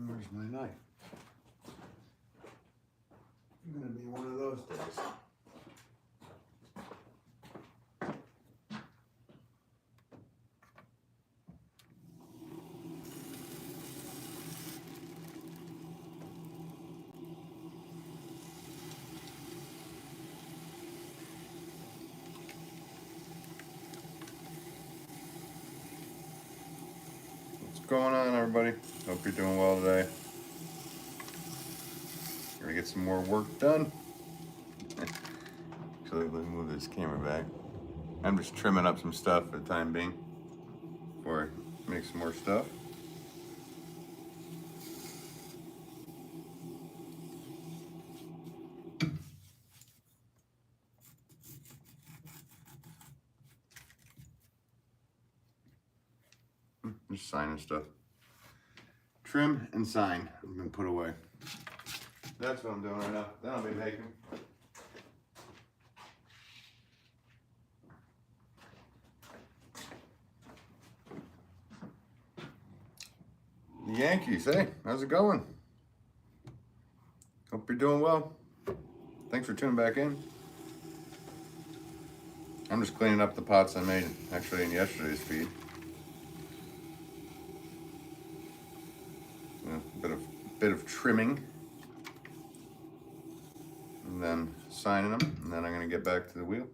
Where's my knife? I'm gonna be one of those days. What's going on, everybody? Hope you're doing well today. Gonna get some more work done. Actually, let me move this camera back. I'm just trimming up some stuff for the time being before I make some more stuff. Just signing stuff. Trim and sign have been put away. That's what I'm doing right now. Then I'll be making. The Yankees, hey, how's it going? Hope you're doing well. Thanks for tuning back in. I'm just cleaning up the pots I made actually in yesterday's feed. A bit of trimming, and then signing them, and then I'm going to get back to the wheel.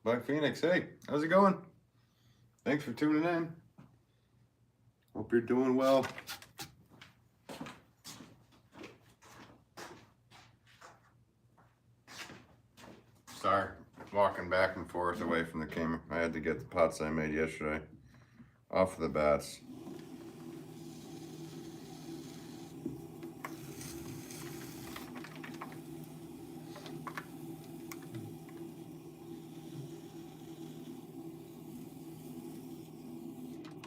Black Phoenix, hey, how's it going? Thanks for tuning in. Hope you're doing well. Sorry, walking back and forth away from the camera. I had to get the pots I made yesterday off of the bats.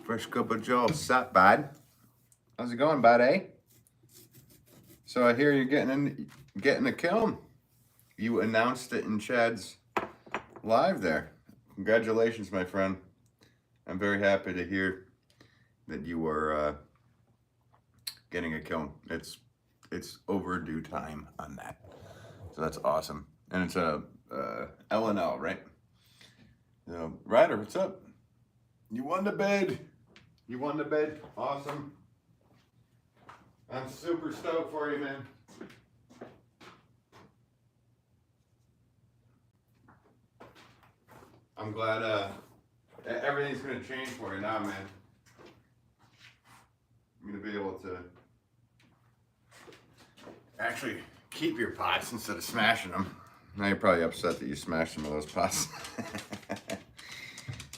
Fresh cup of Joe. Sup, bud? How's it going, bud, eh? So I hear you're getting a kiln. You announced it in Chad's live there. Congratulations, my friend. I'm very happy to hear that you are getting a kiln. It's overdue time on that. So that's awesome. And it's a L&L, right? Ryder, what's up? You won the bid. You won the bid. Awesome. I'm super stoked for you, man. I'm glad everything's going to change for you now, man. I'm going to be able to actually keep your pots instead of smashing them. Now you're probably upset that you smashed some of those pots.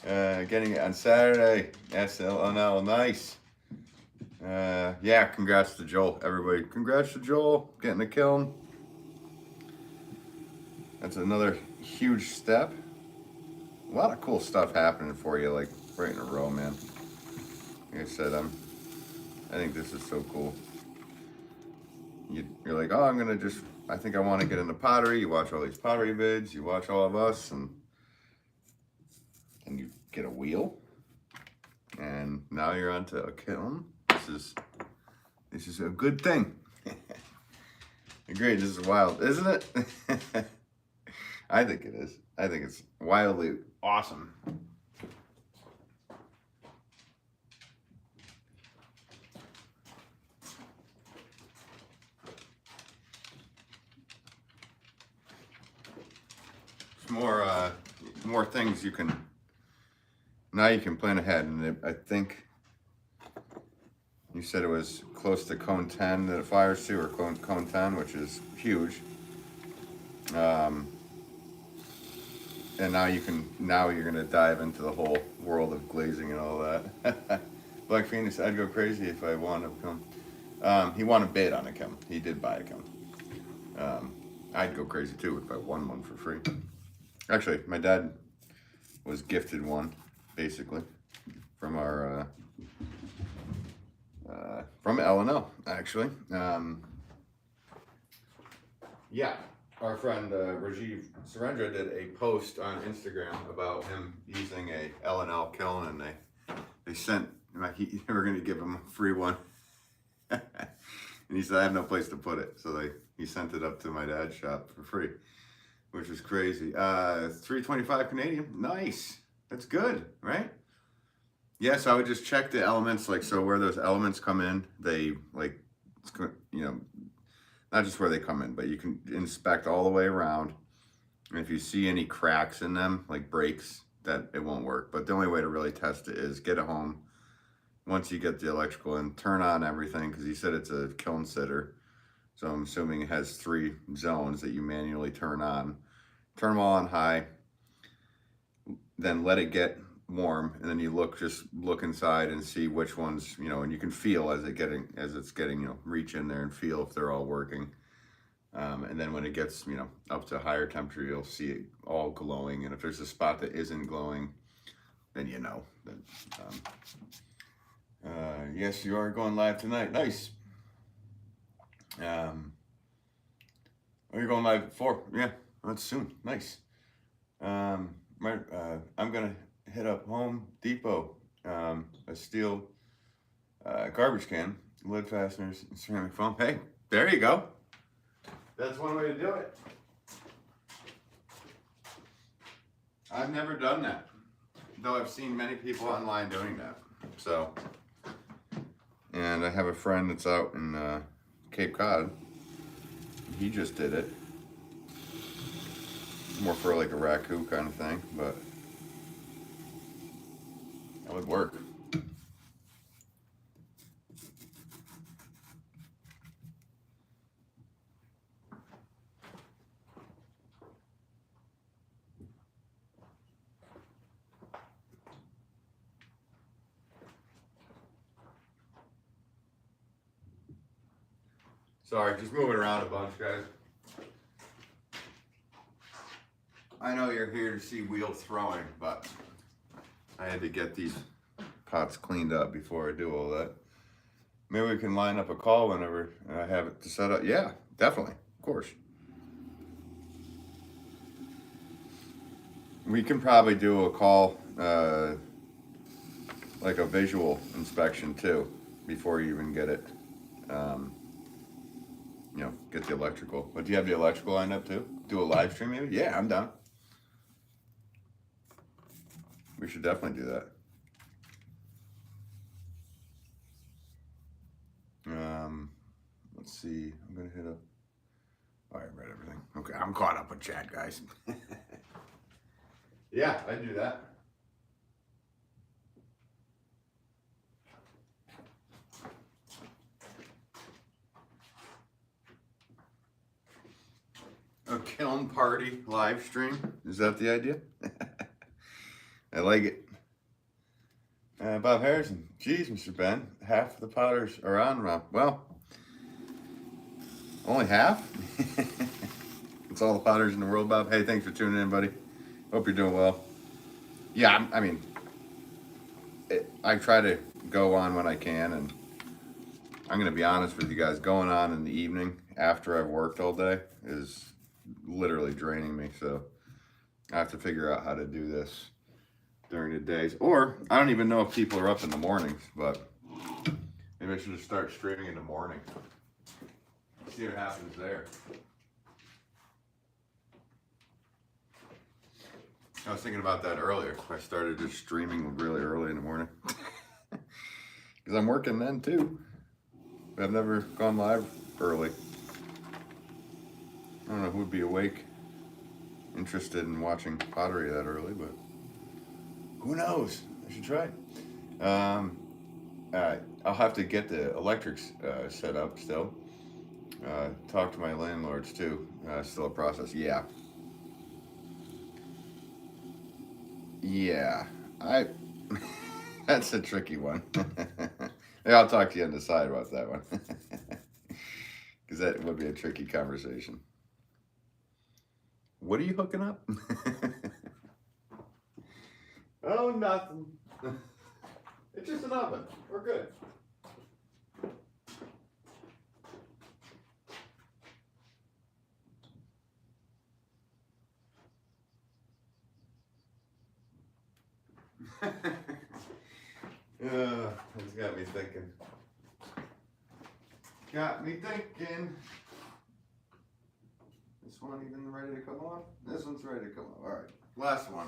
Getting it on Saturday. SLNL, nice. Yeah, congrats to Joel, everybody. Congrats to Joel, getting the kiln. That's another huge step. A lot of cool stuff happening for you, like right in a row, man. Like I said, I think this is so cool. You're like, oh, I think I want to get into pottery. You watch all these pottery vids, you watch all of us, and you get a wheel, and now you're onto a kiln. This is a good thing. Great, this is wild, isn't it? I think it is. I think it's wildly awesome. More things you can. Now you can plan ahead, and I think you said it was close to cone 10 that it fires to, or cone 10, which is huge. And now you're gonna dive into the whole world of glazing and all that. Black Phoenix, I'd go crazy if I wanted a kiln. He won a bid on a kiln. He did buy a kiln. I'd go crazy too if I won one for free. Actually, my dad was gifted one, basically, from our from L&L, actually. Yeah, our friend Rajiv Surendra did a post on Instagram about him using a L&L kiln, and they sent, they were going to give him a free one. And he said, I have no place to put it. So he sent it up to my dad's shop for free, which is crazy. $3.25 Canadian. Nice. That's good, right? Yeah, so I would just check the elements, like, so where those elements come in, they, like, you know, not just where they come in, but you can inspect all the way around. And if you see any cracks in them, like breaks, that it won't work. But the only way to really test it is get it home. Once you get the electrical in, turn on everything, because he said it's a kiln sitter. So I'm assuming it has 3 zones that you manually turn on. Turn them all on high, then let it get warm, and then you just look inside and see which ones, you know, and you can feel as it's getting, you know, reach in there and feel if they're all working. And then when it gets, you know, up to higher temperature, you'll see it all glowing. And if there's a spot that isn't glowing, then you know that. Yes, you are going live tonight. Nice. Oh, you're going live at 4. Yeah, that's soon. Nice. I'm gonna hit up Home Depot. A steel garbage can, lid fasteners, and ceramic foam. Hey, there you go. That's one way to do it. I've never done that, though I've seen many people online doing that. So, and I have a friend that's out in Cape Cod. He just did it. More for like a raku kind of thing, but that would work. Sorry, just moving around a bunch, guys. I know you're here to see wheel throwing, but I had to get these pots cleaned up before I do all that. Maybe we can line up a call whenever I have it to set up. Yeah, definitely, of course. We can probably do a call, like a visual inspection too, before you even get it. You know, get the electrical. But do you have the electrical lined up too? Do a live stream maybe? Yeah, I'm down. We should definitely do that. Let's see. I'm gonna hit up. All right, read everything. Okay, I'm caught up with chat, guys. Yeah, I do that. A kiln party live stream. Is that the idea? I like it. Bob Harrison. Geez, Mr. Ben. Half of the potters are on, Rob. Well, only half? It's all the potters in the world, Bob. Hey, thanks for tuning in, buddy. Hope you're doing well. Yeah, I mean, I try to go on when I can, and I'm going to be honest with you guys. Going on in the evening after I've worked all day is literally draining me, so I have to figure out how to do this during the days. Or, I don't even know if people are up in the mornings, but maybe I should just start streaming in the morning. See what happens there. I was thinking about that earlier. I started just streaming really early in the morning. Because I'm working then too. But I've never gone live early. I don't know who would be awake, interested in watching pottery that early, but who knows? I should try. I'll have to get the electrics set up still. Talk to my landlords too. Still a process. Yeah. Yeah. That's a tricky one. Maybe I'll talk to you on the side about that one. Because that would be a tricky conversation. What are you hooking up? Oh, nothing. It's just an oven. We're good. It's got me thinking. Got me thinking. This one even ready to come off? This one's ready to come off. All right, last one.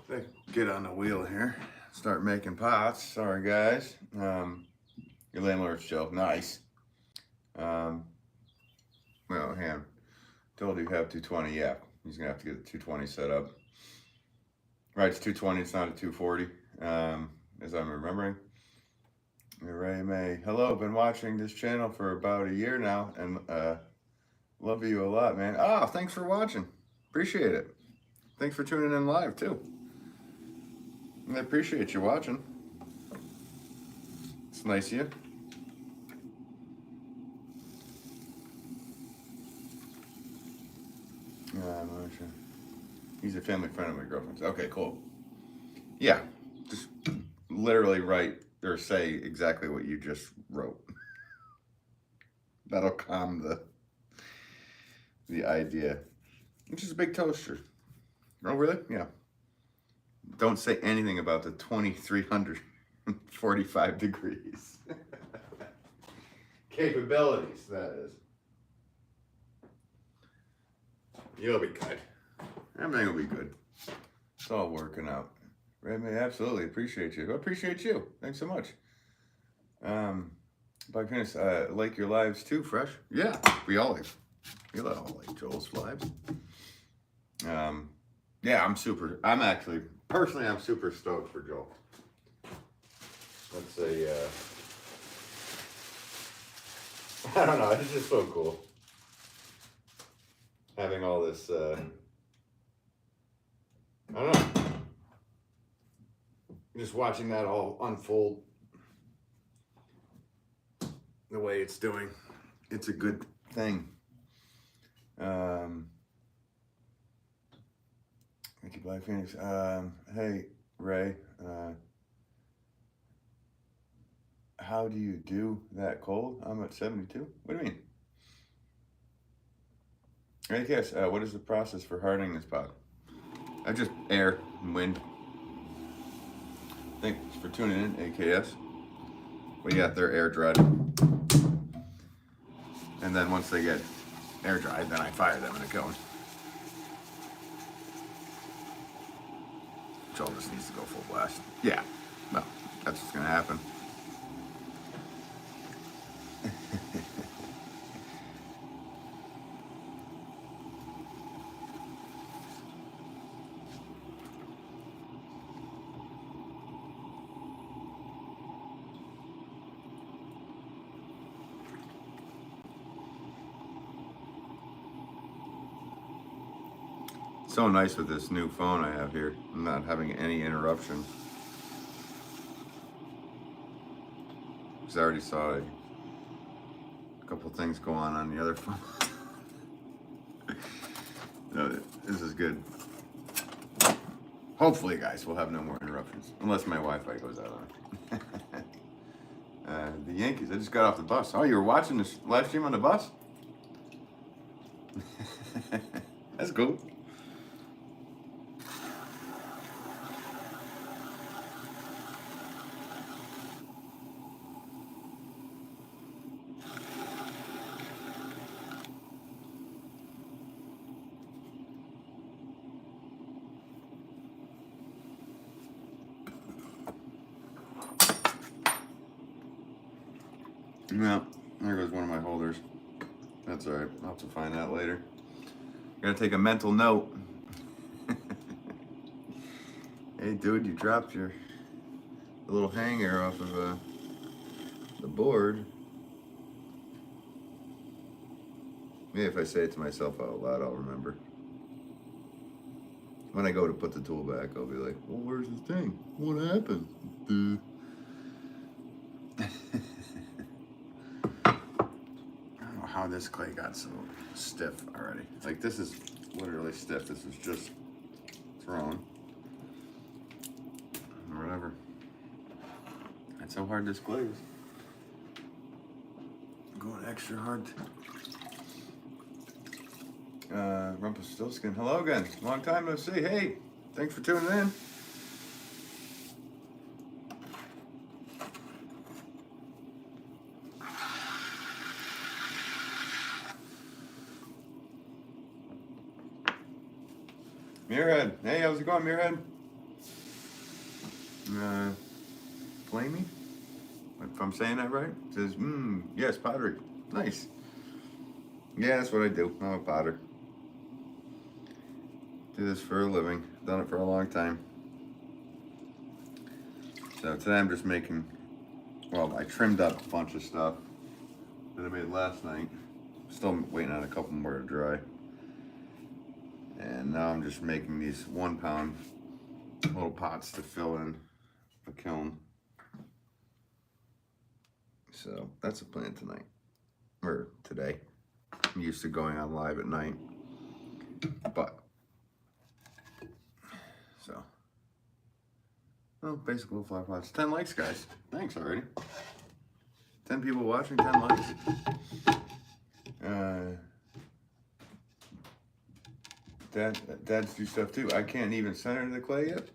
Let's get on the wheel here. Start making pots. Sorry, guys. Your landlord's joke. Nice. Well, hand. Told you have 220. Yeah, he's gonna have to get the 220 set up. Right, it's 220. It's not a 240. As I'm remembering. Ray May. Hello, been watching this channel for about a year now, and love you a lot, man. Ah, thanks for watching. Appreciate it. Thanks for tuning in live too. I appreciate you watching. It's nice of you. He's a family friend of my girlfriend's. Okay, cool. Yeah, just literally write or say exactly what you just wrote. That'll calm the idea. It's just a big toaster. Oh, really? Yeah. Don't say anything about the 2,345 degrees. Capabilities, that is. You'll be good. Everything will be good. It's all working out. Redman, absolutely appreciate you. I appreciate you. Thanks so much. By goodness, like your lives too, Fresh. Yeah, we all like Joel's lives. Yeah, I'm super stoked for Joel. Let's say, I don't know, it's just so cool. Having all this, I don't know, just watching that all unfold the way it's doing. It's a good thing. Thank you, Black Phoenix. Hey, Ray, how do you do that cold? I'm at 72. What do you mean? AKS, what is the process for hardening this pot? I just air and wind. Thanks for tuning in, AKS. But yeah, they're air dried. And then once they get air dried, then I fire them in a kiln. Joel just needs to go full blast. Yeah, well, that's what's gonna happen. So nice with this new phone I have here. I'm not having any interruption. Because I already saw a couple things go on the other phone. No, this is good. Hopefully, guys, we'll have no more interruptions. Unless my Wi-Fi goes out on. The Yankees, I just got off the bus. Oh, you were watching this live stream on the bus? That's cool. No, there goes one of my holders. That's all right. I'll have to find that later. Gotta take a mental note. Hey, dude, you dropped your little hanger off of the board. Maybe if I say it to myself out loud, I'll remember. When I go to put the tool back, I'll be like, well, where's the thing? What happened? How this clay got so stiff already. Like, this is literally stiff. This is just thrown. Or whatever. That's how hard this clay is. I'm going extra hard. Rumpelstiltskin. Hello again. Long time no see. Hey, Thanks for tuning in. Muirhead. Hey, how's it going, Muirhead? Flamey? If I'm saying that right? It says, yes, pottery. Nice. Yeah, that's what I do. I'm a potter. Do this for a living. Done it for a long time. So today I'm just making, well, I trimmed up a bunch of stuff that I made last night. Still waiting on a couple more to dry. And now I'm just making these 1 pound little pots to fill in the kiln. So that's the plan tonight, or today. I'm used to going on live at night, but, so. Well, basically little flower pots. 10 likes, guys. Thanks already. 10 people watching, 10 likes. Dads do stuff too. I can't even center the clay yet.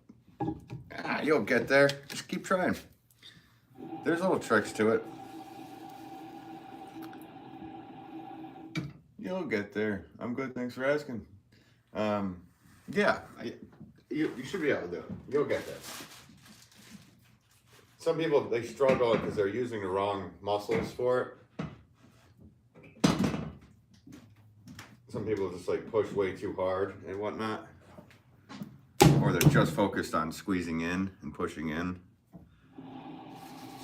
You'll get there. Just keep trying. There's little tricks to it. You'll get there. I'm good. Thanks for asking. Yeah, you should be able to do it. You'll get there. Some people, they struggle because they're using the wrong muscles for it. Some people just like push way too hard and whatnot. Or they're just focused on squeezing in and pushing in.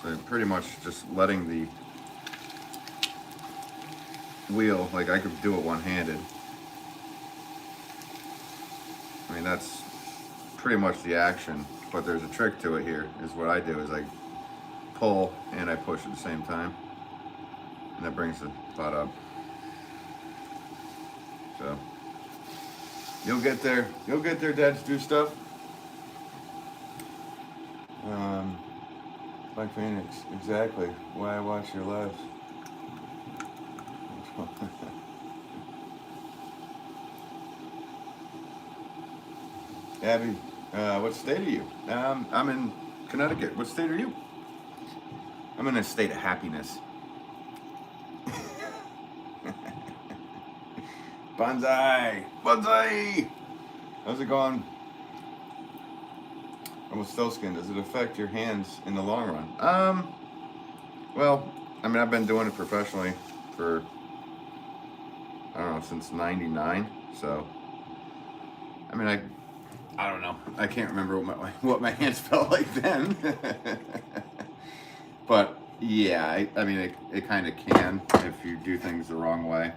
So pretty much just letting the wheel, like I could do it one-handed. I mean, that's pretty much the action, but there's a trick to it here, is what I do is I pull and I push at the same time. And that brings the pot up. So, you'll get there. You'll get there, dads do stuff. Like Phoenix, exactly. Why I watch your lives. Abby, what state are you? I'm in Connecticut. What state are you? I'm in a state of happiness. Bonsai! Bonsai! How's it going? Almost still skin. Does it affect your hands in the long run? Well, I mean, I've been doing it professionally for, I don't know, since '99. So, I mean, I don't know. I can't remember what my hands felt like then. But yeah, I mean, it kind of can if you do things the wrong way.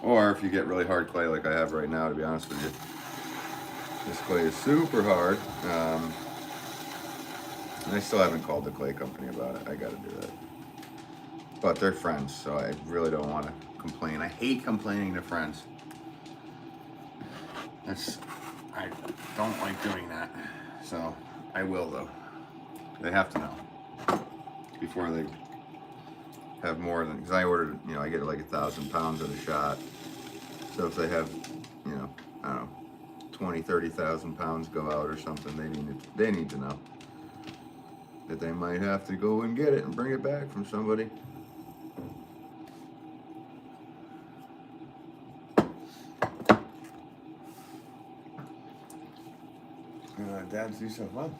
Or if you get really hard clay like I have right now, to be honest with you. This clay is super hard. And I still haven't called the clay company about it. I gotta do that. But they're friends, so I really don't want to complain. I hate complaining to friends. I don't like doing that. So I will though. They have to know before they have more than, because I ordered, you know, I get like 1,000 pounds at a shot. So if they have, you know, I don't know, 20, 30,000 pounds go out or something, they need to know that they might have to go and get it and bring it back from somebody. Dads do so fun.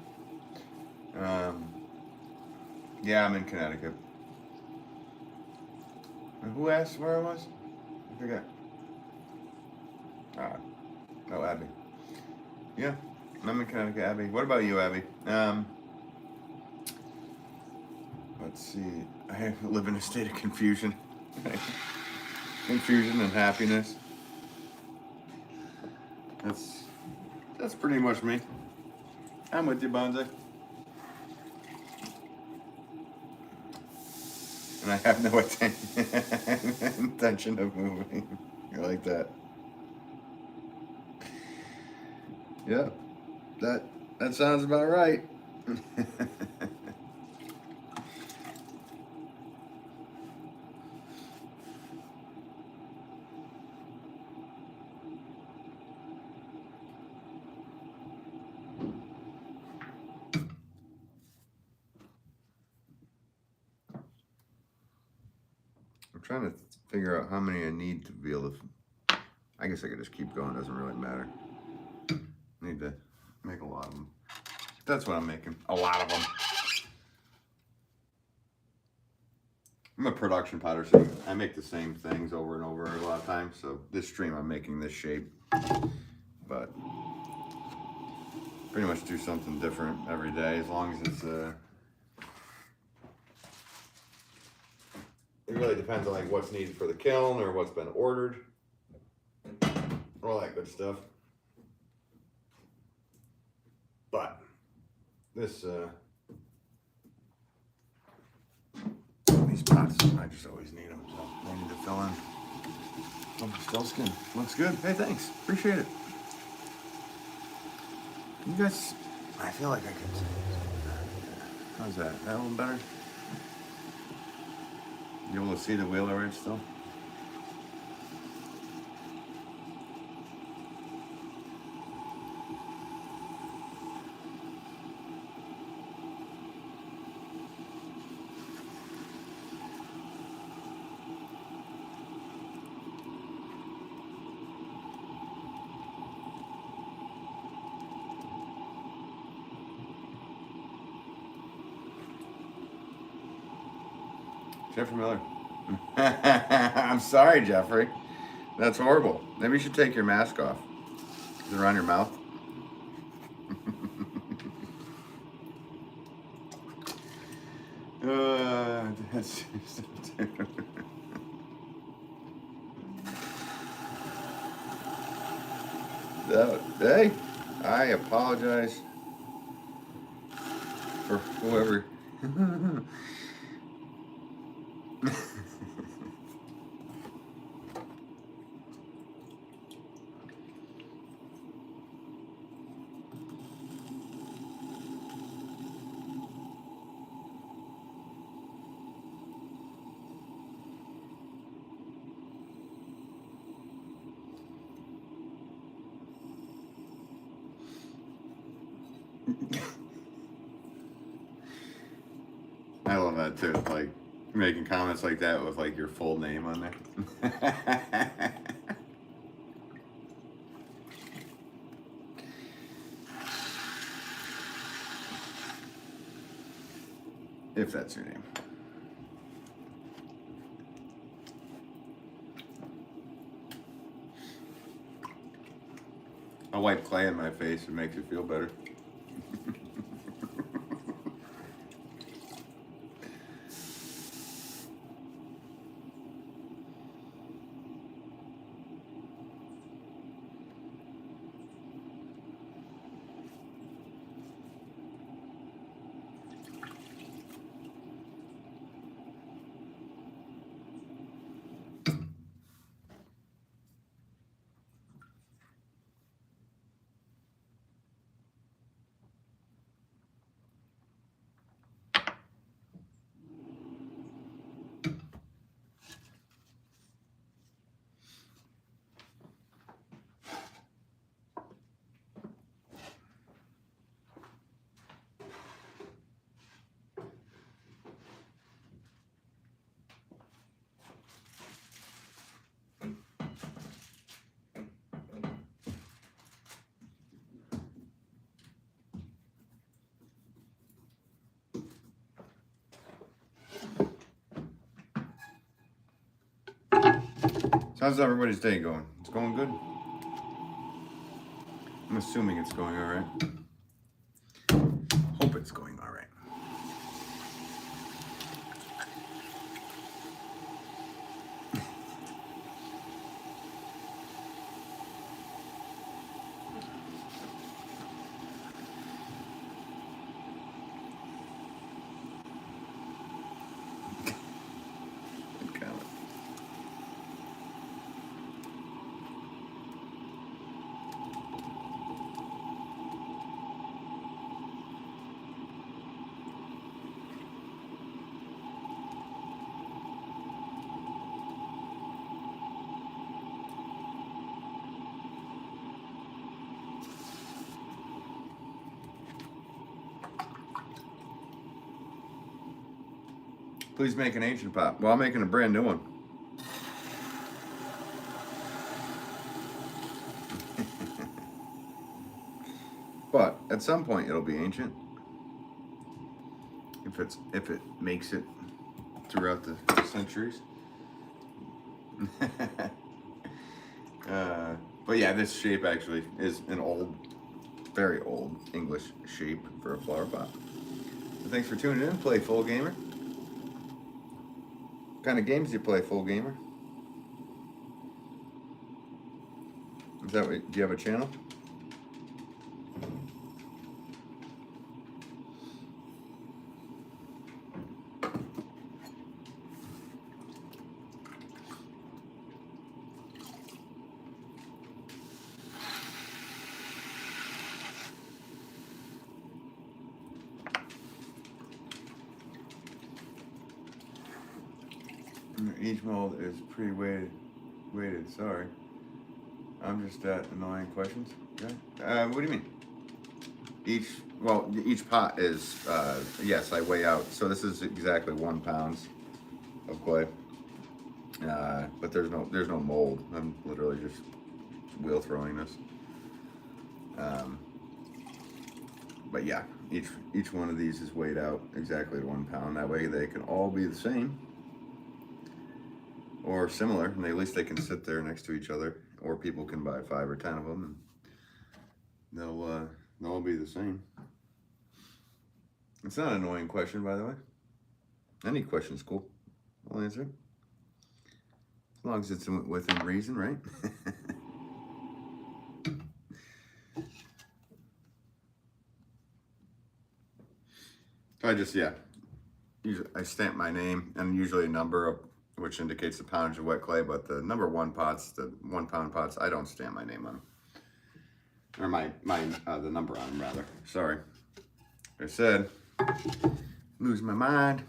Yeah, I'm in Connecticut. And who asked where I was? I forget. No, Abby. Yeah, I'm in Connecticut, Abby. What about you, Abby? Let's see. I live in a state of confusion. Confusion and happiness. That's pretty much me. I'm with you, Bonsai. And I have no intention of moving. You like that? Yeah, that sounds about right. trying to figure out how many I need to be able to. I guess I could just keep going. Doesn't really matter. Need to make a lot of them. That's what I'm making. A lot of them. I'm a production potter, so I make the same things over and over a lot of times. So this stream, I'm making this shape, but pretty much do something different every day, as long as it's it really depends on like what's needed for the kiln or what's been ordered, all that good stuff. But this these pots, I just always need them, so I need to fill in. Oh, still skin looks good. Hey, thanks, appreciate it. You guys, I feel like I could. How's that? That a little better? You able to see the wheel already still? Jeffrey Miller. I'm sorry, Jeffrey. That's horrible. Maybe you should take your mask off. Is it around your mouth? That's hey, I apologize for whoever. I love that too. Like making comments like that with like your full name on there. If that's your name. I wipe clay in my face. It makes it feel better. How's everybody's day going? It's going good? I'm assuming it's going all right. Hope it's going all right. Please make an ancient pot. Well, I'm making a brand new one. at some point it'll be ancient. If it makes it throughout the centuries. But yeah, this shape actually is an old, very old English shape for a flower pot. So thanks for tuning in, Playful Gamer. What kind of games do you play, Full Gamer? Is that what, do you have a channel? Each mold is pre-weighted, sorry. I'm just at annoying questions. Okay. What do you mean? Each pot is, yes, I weigh out. So this is exactly 1 pound of clay. But there's no mold. I'm literally just wheel throwing this. But yeah, each one of these is weighed out exactly at 1 pound. That way they can all be the same or similar, and at least they can sit there next to each other, or people can buy 5 or 10 of them, and they'll all be the same. It's not an annoying question, by the way. Any question's cool. I'll answer it. As long as it's within reason, right? Usually I stamp my name and usually a number, which indicates the poundage of wet clay, but the number 1 pots, the 1 pound pots, I don't stamp my name on them. Or the number on them, rather. Sorry. Like I said, lose my mind.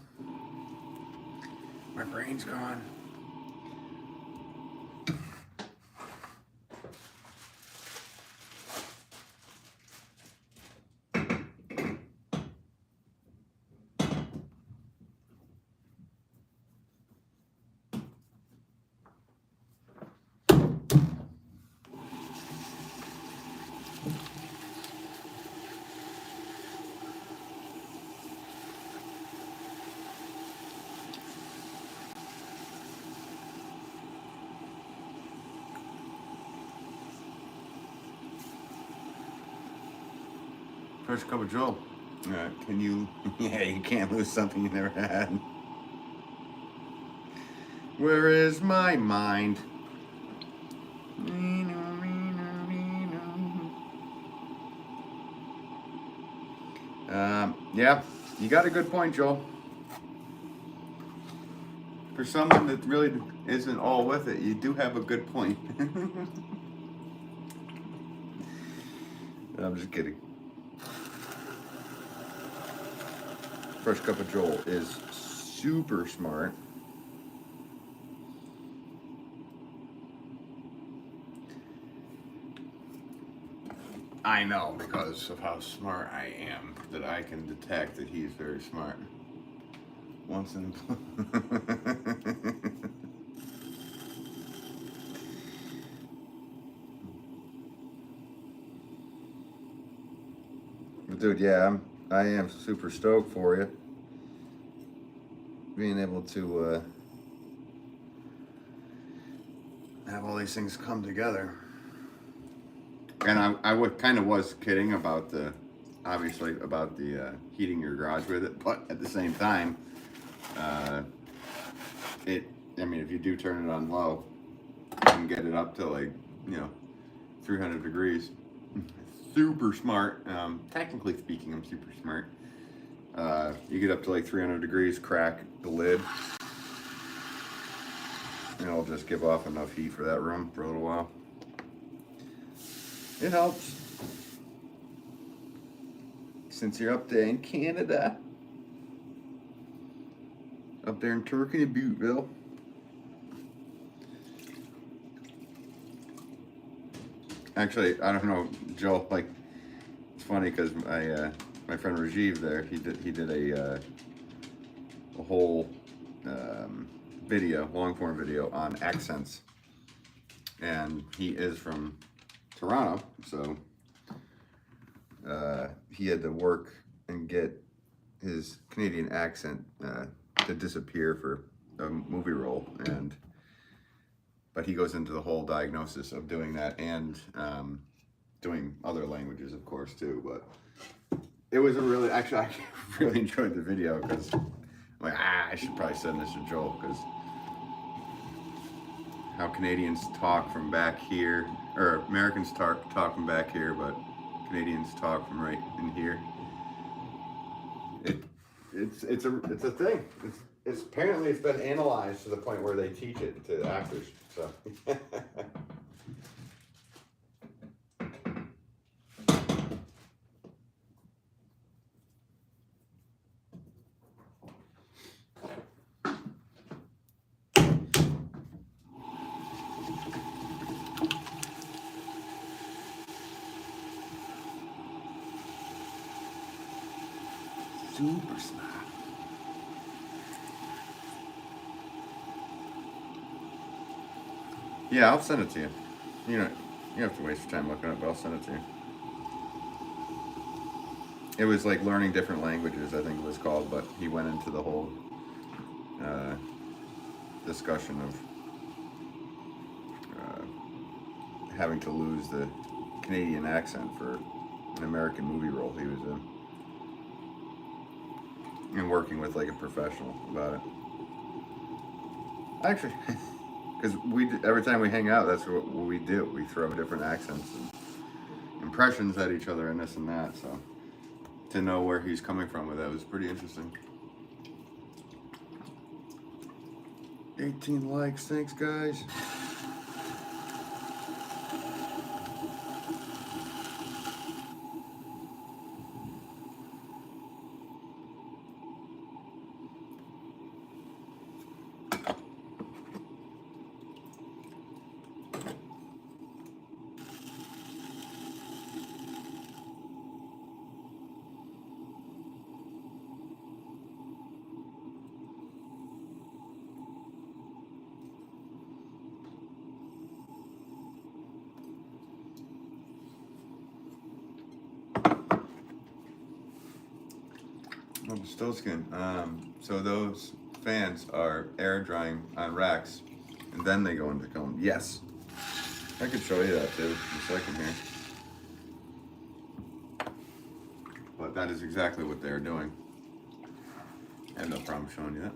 My brain's gone. First cup of Joel. Can you? Yeah, you can't lose something you never had. Where is my mind? Yeah, you got a good point, Joel. For someone that really isn't all with it, you do have a good point. I'm just kidding. Fresh Cup of Joel is super smart. I know, because of how smart I am, that I can detect that he's very smart. Once in But dude, yeah, I am super stoked for you. Being able to have all these things come together. And I kind of was kidding about obviously about the heating your garage with it, but at the same time, I mean, if you do turn it on low, you can get it up to like, 300 degrees. Super smart. Technically speaking, I'm super smart. You get up to like 300 degrees, crack the lid, and it'll just give off enough heat for that room for a little while. It helps. Since you're up there in Canada, up there in Turkey and Butteville. Actually, I don't know, Joel, like, it's funny because my friend Rajiv there, he did a whole video, long form video on accents, and he is from Toronto, so he had to work and get his Canadian accent to disappear for a movie role, but he goes into the whole diagnosis of doing that and doing other languages, of course, too. But it was actually, I really enjoyed the video because I'm like, I should probably send this to Joel, because how Canadians talk from back here, or Americans talk from back here, but Canadians talk from right in here. It's a thing. It's apparently it's been analyzed to the point where they teach it to actors. So. Super smart. Yeah, I'll send it to you. You know, you don't have to waste your time looking it up, but I'll send it to you. It was like learning different languages, I think it was called, but he went into the whole discussion of having to lose the Canadian accent for an American movie role he was in, and working with like a professional about it. Actually, because every time we hang out, that's what we do. We throw different accents and impressions at each other and this and that. So to know where he's coming from with that was pretty interesting. 18 likes, thanks guys. Stolskin. So those fans are air drying on racks, and then they go into cone. Yes, I could show you that too in a second here. But that is exactly what they're doing. I have no problem showing you that.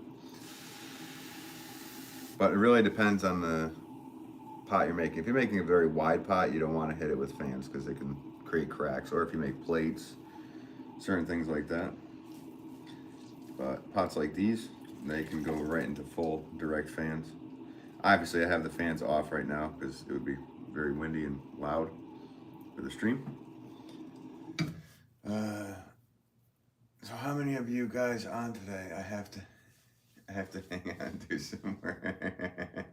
But it really depends on the pot you're making. If you're making a very wide pot, you don't want to hit it with fans because they can create cracks. Or if you make plates, certain things like that. But pots like these, they can go right into full direct fans. Obviously, I have the fans off right now because it would be very windy and loud for the stream. So how many of you guys on today? I have to hang on to somewhere.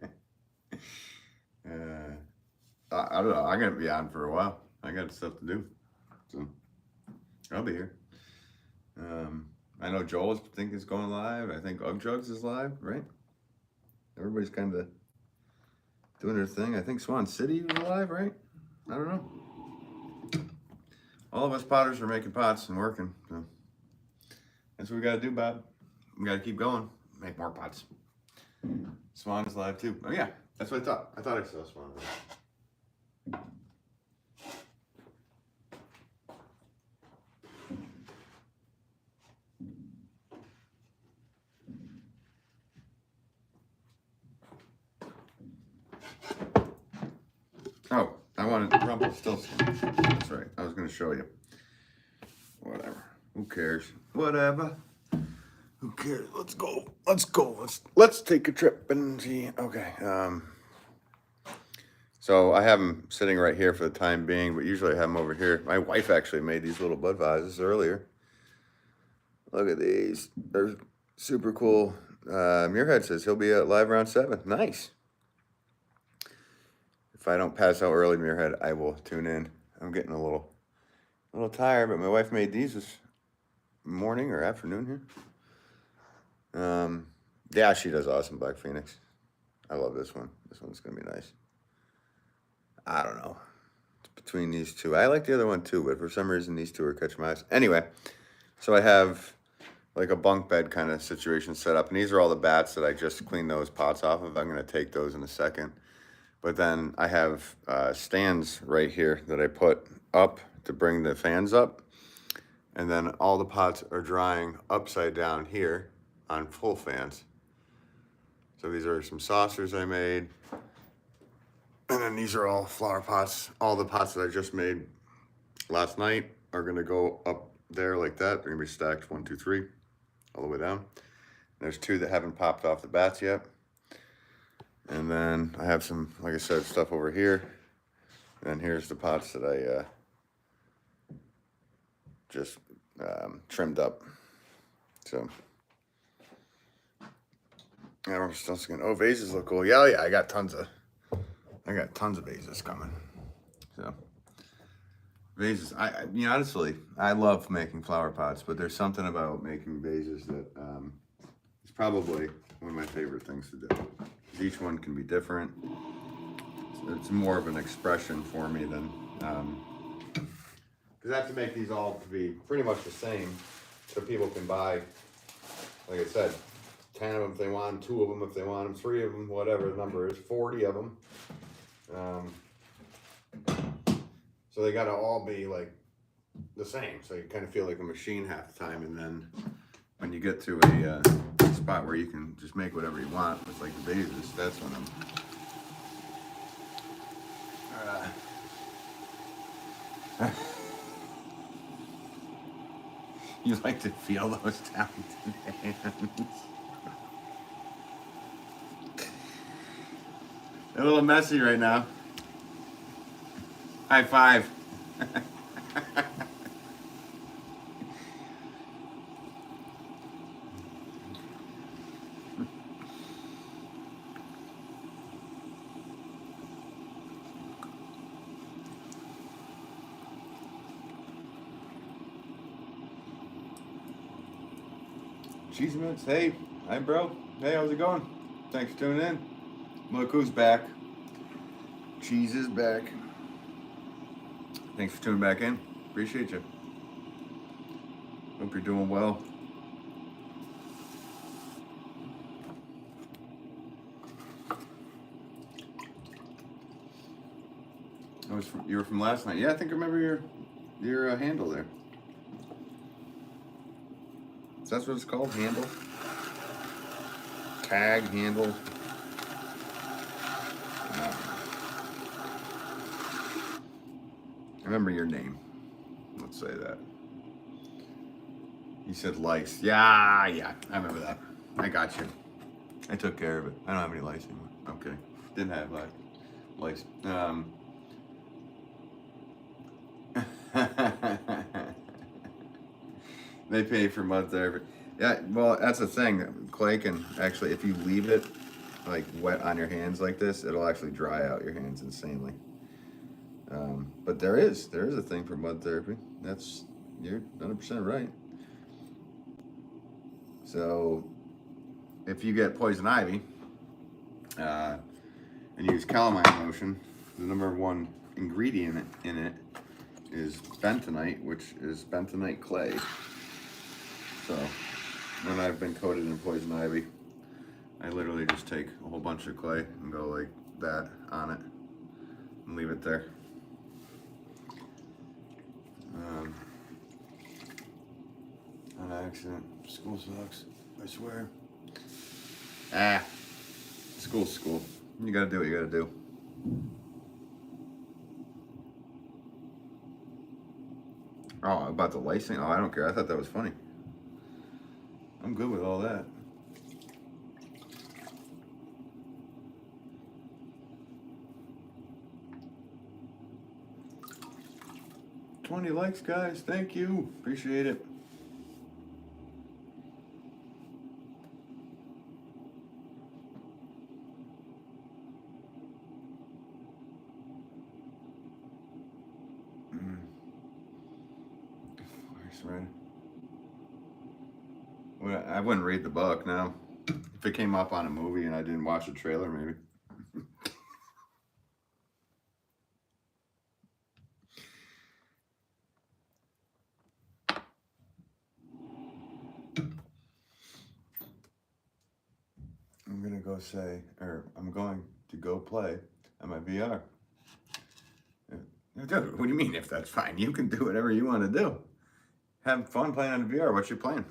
I don't know. I'm gonna be on for a while. I got stuff to do, so I'll be here. I know Joel is going live. I think Ugjugs is live, right? Everybody's kind of doing their thing. I think Swan City was live, right? I don't know. All of us potters are making pots and working. So that's what we got to do, Bob. We got to keep going. Make more pots. Swan is live too. Oh yeah, that's what I thought. I thought I saw Swan. Oh, I wanted Rumpelstiltskin. That's right. I was going to show you. Whatever. Who cares? Whatever. Who cares? Let's go. Let's go. Let's take a trip and see. Okay. So I have them sitting right here for the time being, but usually I have them over here. My wife actually made these little bud vases earlier. Look at these. They're super cool. Muirhead says he'll be live around 7. Nice. If I don't pass out early, Muirhead, I will tune in. I'm getting a little tired, but my wife made these this morning or afternoon here. Yeah, she does awesome, Black Phoenix. I love this one. This one's gonna be nice. I don't know. between these two. I like the other one too, but for some reason these two are catching my eyes. Anyway, so I have like a bunk bed kind of situation set up, and these are all the bats that I just cleaned those pots off of. I'm going to take those in a second. But then I have stands right here that I put up to bring the fans up. And then all the pots are drying upside down here on full fans. So these are some saucers I made. And then these are all flower pots. All the pots that I just made last night are gonna go up there like that. They're gonna be stacked 1, 2, 3, all the way down. There's 2 that haven't popped off the bats yet. And then I have some, like I said, stuff over here. And then here's the pots that I just trimmed up. So I'm still thinking, oh, vases look cool. Yeah, I got tons of vases coming. So vases, honestly, I love making flower pots, but there's something about making vases that is probably one of my favorite things to do. Each one can be different. It's more of an expression for me than because I have to make these all to be pretty much the same, so people can buy, like I said, 10 of them if they want them, 2 of them if they want them, 3 of them, whatever the number is, 40 of them. So they got to all be like the same, so you kind of feel like a machine half the time, and then when you get to a spot where you can just make whatever you want with like the vases, that's when I'm you like to feel those talented hands. They're a little messy right now. High five. Cheese Mix, hey, hi bro. Hey, how's it going? Thanks for tuning in. Look who's back. Cheese is back. Thanks for tuning back in. Appreciate you. Hope you're doing well. You were from last night. Yeah, I think I remember your handle there. So that's what it's called, handle? Tag, handle. I remember your name. Let's say that. You said lice. Yeah, I remember that. I got you. I took care of it. I don't have any lice anymore. Okay. Didn't have lice. They pay for mud therapy. Yeah, well, that's the thing. Clay can actually, if you leave it like wet on your hands like this, it'll actually dry out your hands insanely. But there is a thing for mud therapy. You're 100% right. So if you get poison ivy and use calamine lotion, the #1 ingredient in it is bentonite, which is bentonite clay. So when I've been coated in poison ivy, I literally just take a whole bunch of clay and go like that on it and leave it there. On accident. School sucks, I swear. School's school. You gotta do what you gotta do. Oh, about the licensing? Oh, I don't care. I thought that was funny. I'm good with all that. $20 likes, guys. Thank you. Appreciate it. Right. Well, I wouldn't read the book now. If it came up on a movie and I didn't watch the trailer, maybe. go say, or I'm going to go play on my VR. Dude, what do you mean if that's fine? You can do whatever you want to do. Have fun playing on the VR. What you playing?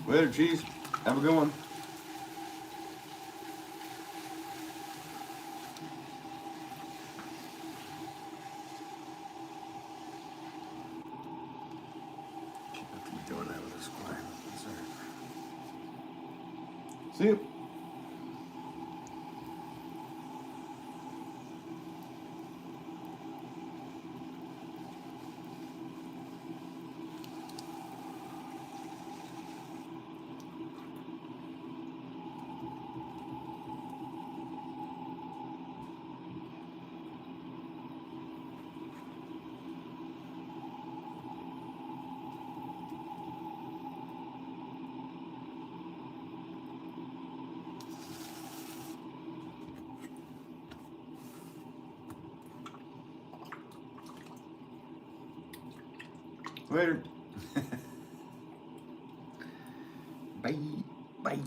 Later, cheese. Have a good one. Doing that with a square. See you. Later. Bye. Bye.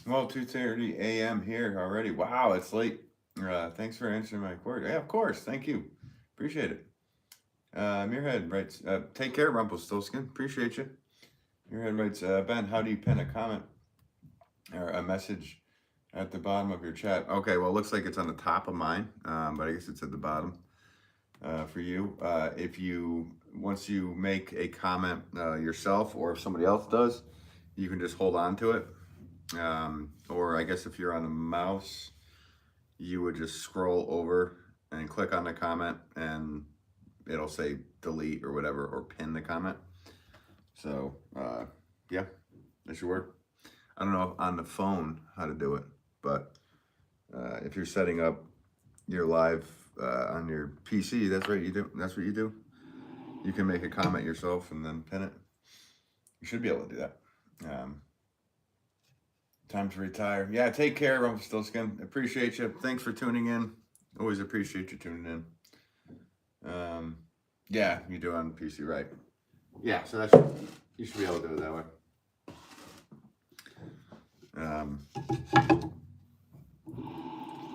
Well, 2:30 a.m. here already. Wow, it's late. Thanks for answering my query. Yeah, of course. Thank you. Appreciate it. Muirhead writes, take care, Rumpelstiltskin. Appreciate you. Muirhead writes, Ben, how do you pin a comment or a message at the bottom of your chat? Okay, well, it looks like it's on the top of mine, but I guess it's at the bottom for you. Once you make a comment yourself, or if somebody else does, you can just hold on to it. Or I guess if you're on a mouse, you would just scroll over and click on the comment and it'll say delete or whatever, or pin the comment. So yeah, that should work. I don't know on the phone how to do it, but if you're setting up your live on your PC, that's what you do. You can make a comment yourself and then pin it. You should be able to do that. Time to retire. Yeah, take care, Rumpelstiltskin. Appreciate you. Thanks for tuning in. Always appreciate you tuning in. Yeah, you do it on PC, right? Yeah, so you should be able to do it that way.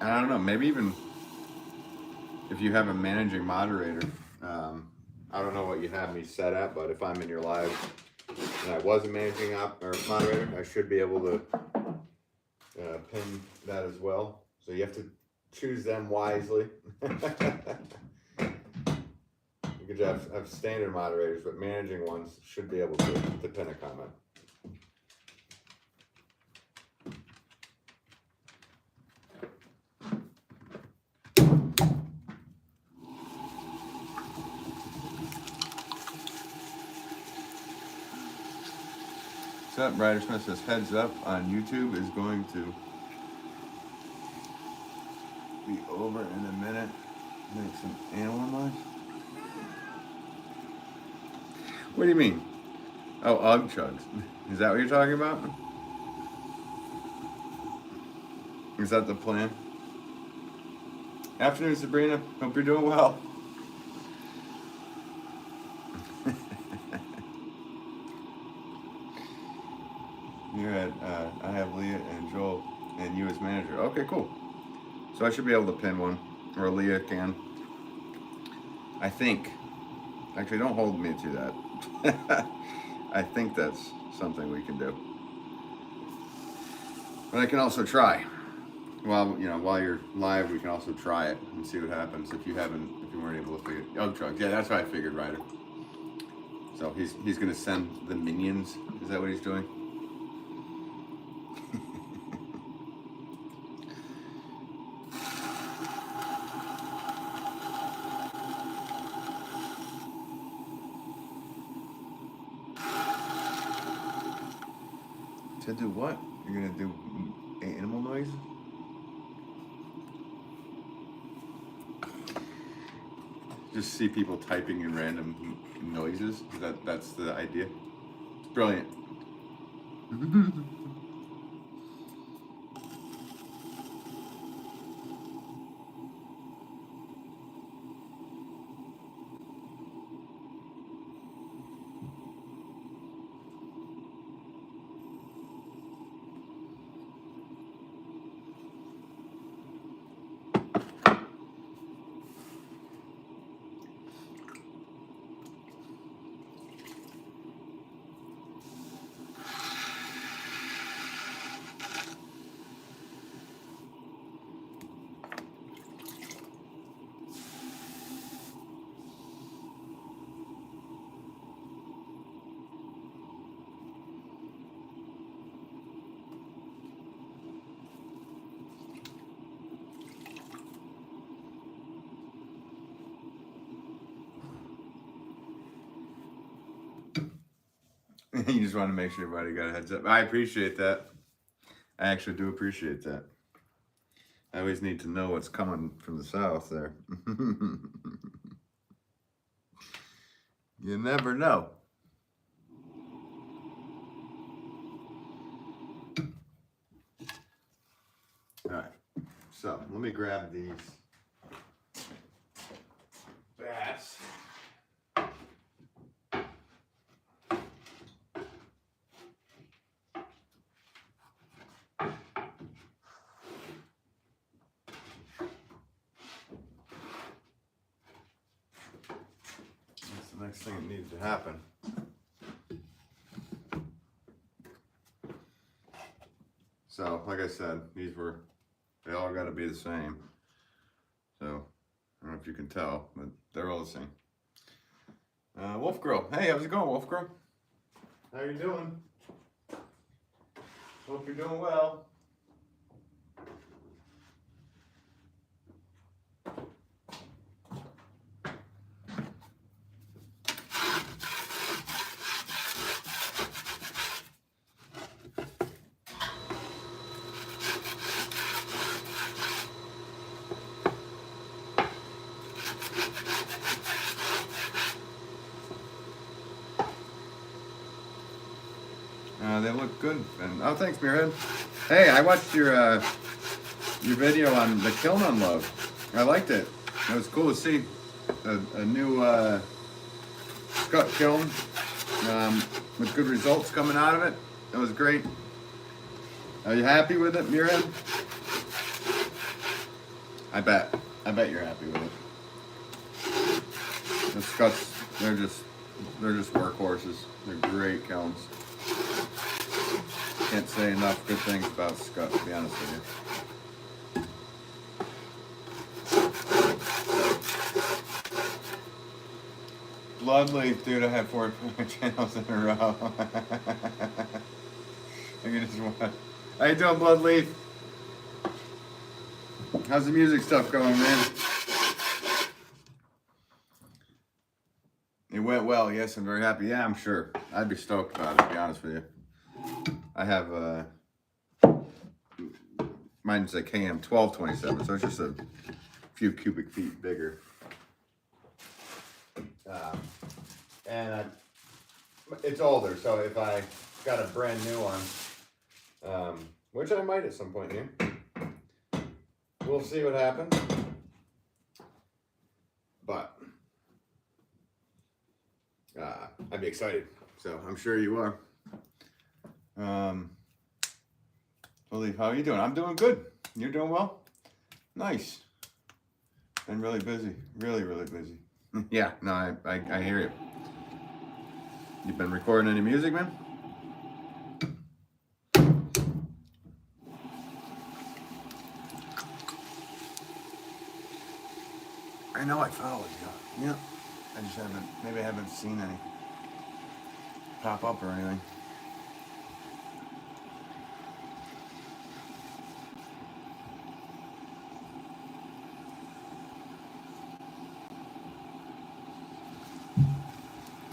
I don't know, maybe even if you have a managing moderator, I don't know what you have me set at, but if I'm in your live and I was a managing moderator, I should be able to pin that as well. So you have to choose them wisely. You could have standard moderators, but managing ones should be able to pin a comment. What's up? Ryder Smith says, heads up on YouTube is going to over in a minute. Make some animal noise. What do you mean? Oh, Ugg chugs. Is that what you're talking about? Is that the plan? Afternoon, Sabrina. Hope you're doing well. You're at, I have Leah and Joel and you as manager. Okay, cool. So I should be able to pin one, or Leah can. I think. Actually, don't hold me to that. I think that's something we can do. But I can also try. While you're live, we can also try it and see what happens if you weren't able to figure Ugg chugs. Yeah, that's what I figured, Ryder. So he's gonna send the minions. Is that what he's doing? To do what? You're gonna do animal noise? Just see people typing in random noises. That's the idea. It's brilliant. You just want to make sure everybody got a heads up. I appreciate that. I actually do appreciate that. I always need to know what's coming from the south there. You never know. All right. So let me grab these bats. That's the next thing that needed to happen. So, like I said, they all got to be the same. So, I don't know if you can tell, but they're all the same. Wolf Girl. Hey, how's it going, Wolf Girl? How you doing? Hope you're doing well. They look good. And oh, thanks, Mirhead. Hey, I watched your video on the kiln on Love. I liked it. It was cool to see a new scut kiln with good results coming out of it. It was great. Are you happy with it, Mirhead? I bet you're happy with it. The scuts, they're just workhorses. They're great kilns. Can't say enough good things about Scott, to be honest with you. Bloodleaf, dude, I had 4 channels in a row. I can just watch. How you doing, Bloodleaf? How's the music stuff going, man? It went well, yes, I'm very happy. Yeah, I'm sure. I'd be stoked about it, to be honest with you. I have mine's a KM 1227, so it's just a few cubic feet bigger. And it's older, so if I got a brand new one, which I might at some point here, we'll see what happens. But I'd be excited, so I'm sure you are. Believe, how are you doing? I'm doing good. You're doing well? Nice. Been really busy, really busy. Yeah, no, I hear you. You've been recording any music, man? I know I followed you. Yeah. I just maybe I haven't seen any pop up or anything.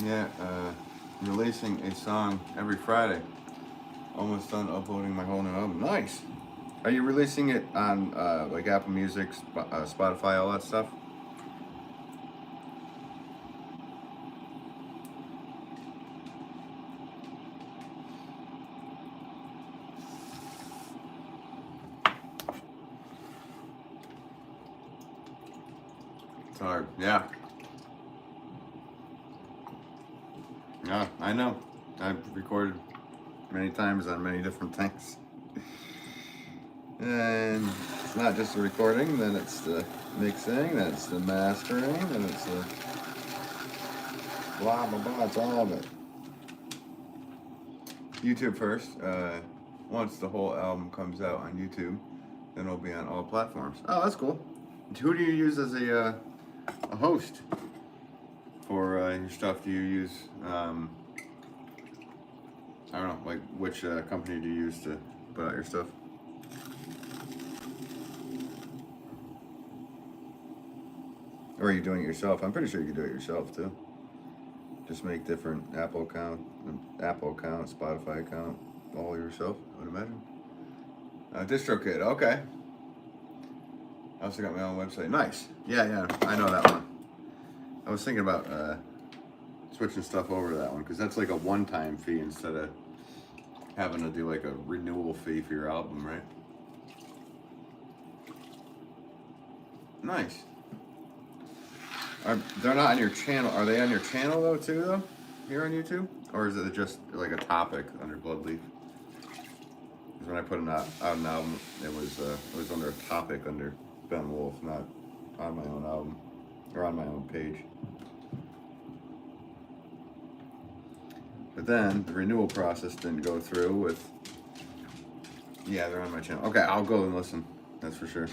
Yeah, releasing a song every Friday. Almost done uploading my whole new album. Nice. Are you releasing it on like Apple Music, Spotify, all that stuff? It's hard. Yeah. Yeah, I know. I've recorded many times on many different things. And it's not just the recording, then it's the mixing, then it's the mastering, then it's the blah, blah, blah. It's all of it. YouTube first. Once the whole album comes out on YouTube, then it'll be on all platforms. Oh, that's cool. Who do you use as a host for your stuff? Do you use, I don't know, like which company do you use to put out your stuff? Or are you doing it yourself? I'm pretty sure you can do it yourself too. Just make different Apple account, Spotify account, all yourself, I would imagine. DistroKid, okay. I also got my own website. Nice. Yeah, I know that one. I was thinking about switching stuff over to that one because that's like a one-time fee instead of having to do like a renewal fee for your album, right? Nice. They're not on your channel. Are they on your channel though too though? Here on YouTube? Or is it just like a topic under Bloodleaf? Because when I put out an album, it was under a topic under Ben Wolff, not on my own album or on my own page. But then the renewal process didn't go through with. Yeah, they're on my channel. Okay, I'll go and listen. That's for sure.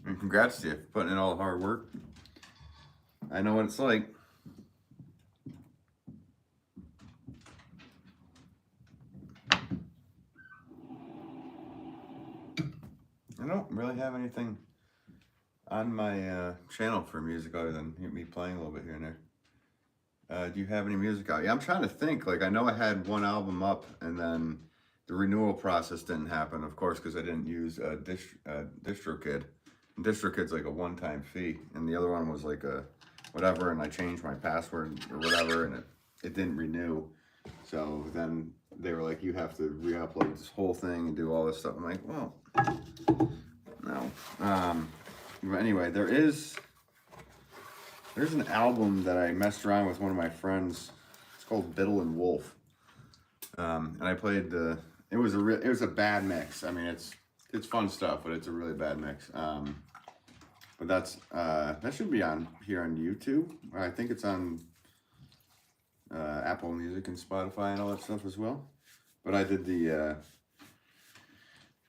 And congrats to you for putting in all the hard work. I know what it's like. I don't really have anything on my channel for music other than me playing a little bit here and there. Do you have any music out? Yeah, I'm trying to think. Like, I know I had one album up and then the renewal process didn't happen, of course, because I didn't use DistroKid. And DistroKid's like a one-time fee, and the other one was like a whatever, and I changed my password or whatever, and it didn't renew. So then they were like, you have to re-upload this whole thing and do all this stuff. I'm like, well, no. But anyway, there's an album that I messed around with one of my friends. It's called Biddle and Wolf. And I played it was a bad mix. I mean, it's fun stuff, but it's a really bad mix. But that should be on here on YouTube. I think it's on Apple Music and Spotify and all that stuff as well. But I did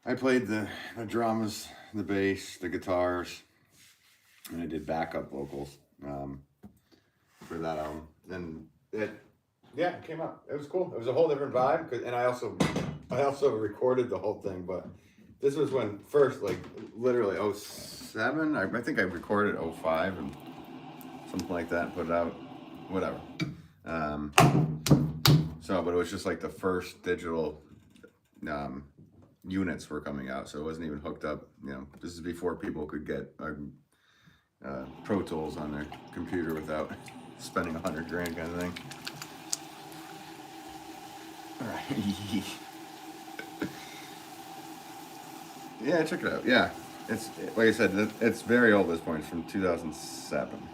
I played the drums, the bass, the guitars, and I did backup vocals for that album. And it came out. It was cool. It was a whole different vibe. And I also recorded the whole thing. But this was when first, like literally 07. I think I recorded 05 and something like that. And put it out, whatever. But it was just like the first digital units were coming out, so it wasn't even hooked up. You know, this is before people could get Pro Tools on their computer without spending 100 grand kind of thing. All right. Yeah, check it out. Yeah, it's like I said, it's very old at this point. It's from 2007.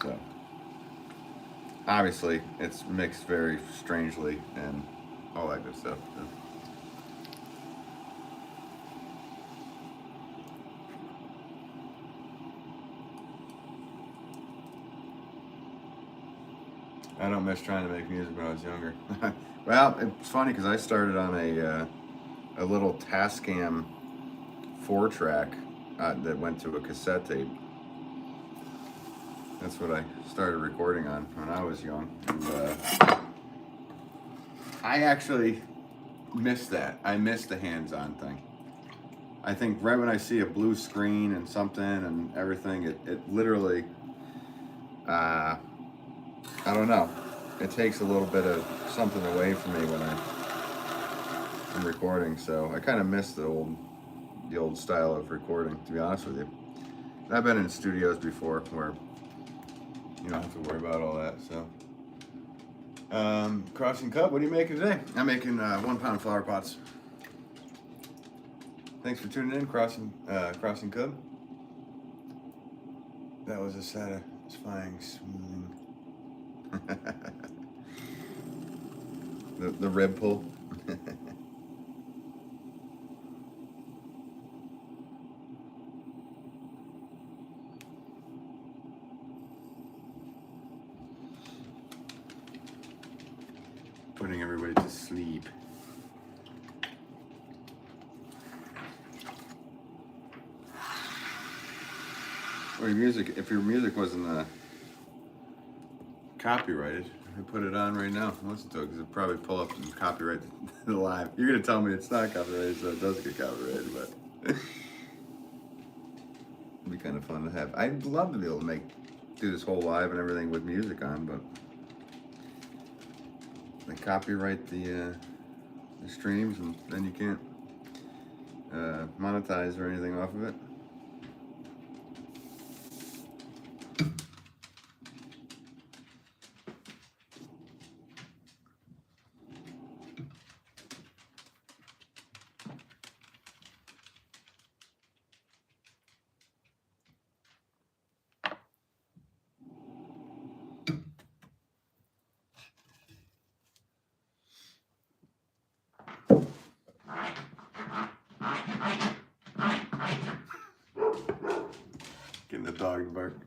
So obviously it's mixed very strangely and all that good stuff. I don't miss trying to make music when I was younger. Well, it's funny because I started on a little Tascam 4-track that went to a cassette tape. That's what I started recording on when I was young. And, I actually miss that. I miss the hands-on thing. I think right when I see a blue screen and something and everything, it literally, I don't know. It takes a little bit of something away from me when I'm recording. So I kind of miss the old style of recording, to be honest with you. And I've been in studios before where you don't have to worry about all that. So, Crossing Cup, what are you making today? I'm making 1 pound flower pots. Thanks for tuning in, Crossing Cup. That was a satisfying smoothing. the rib pull. Putting everybody to sleep. Or your music, if your music wasn't copyrighted, I put it on right now. Listen to it, because it'll probably pull up and copyright the live. You're gonna tell me it's not copyrighted, so it doesn't get copyrighted, but it'd be kind of fun to have. I'd love to be able to do this whole live and everything with music on, but they copyright the streams, and then you can't monetize or anything off of it. Getting the dog to bark.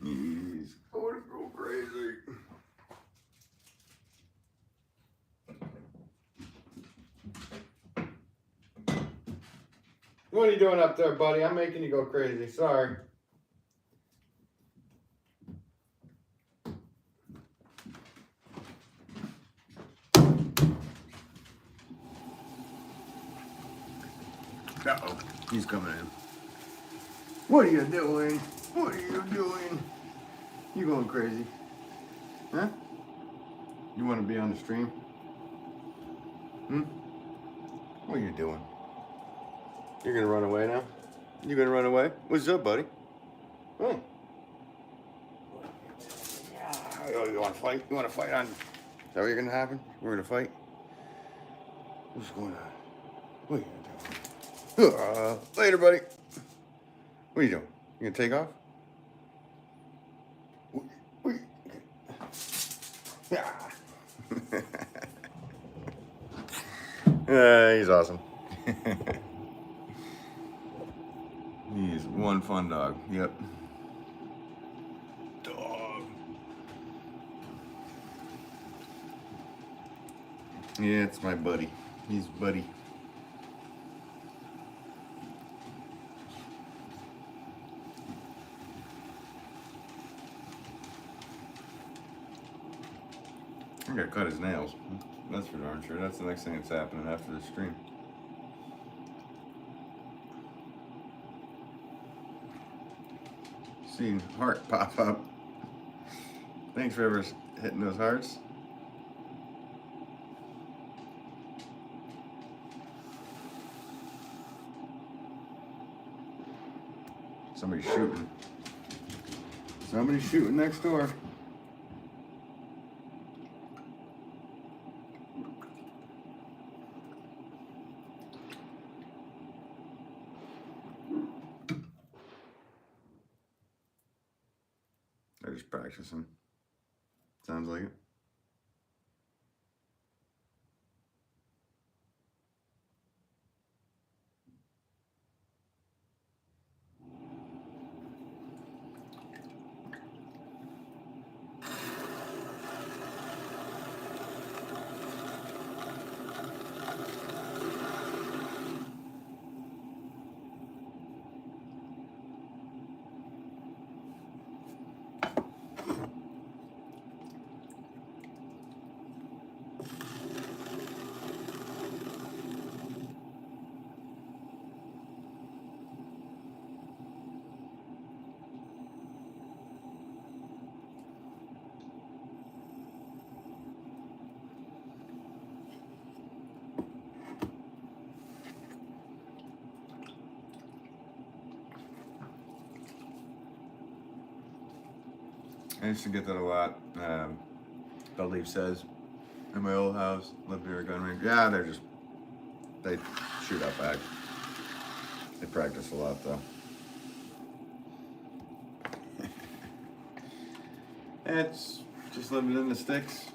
Jeez. I want to go crazy. What are you doing up there, buddy? I'm making you go crazy. Sorry. Uh-oh. He's coming in. What are you doing? What are you doing? You going crazy? Huh? You want to be on the stream? What are you doing? You're gonna run away now? You gonna run away? What's up, buddy? Oh. Oh, you wanna fight? You wanna fight on? Is that what you're gonna happen? We're gonna fight? What's going on? What are you gonna do? Later, buddy. What are you doing? You gonna take off? He's awesome. He's one fun dog. Yep. Dog. Yeah, it's my buddy. He's buddy. gotta cut his nails. That's for darn sure. That's the next thing that's happening after the stream. Seen heart pop up. Thanks for ever hitting those hearts. Somebody's shooting. Somebody's shooting next door. They're just practicing. Sounds like it. I used to get that a lot. Belief says, in my old house, lived near a gun range. Yeah, they shoot out back. They practice a lot though. It's just living in the sticks.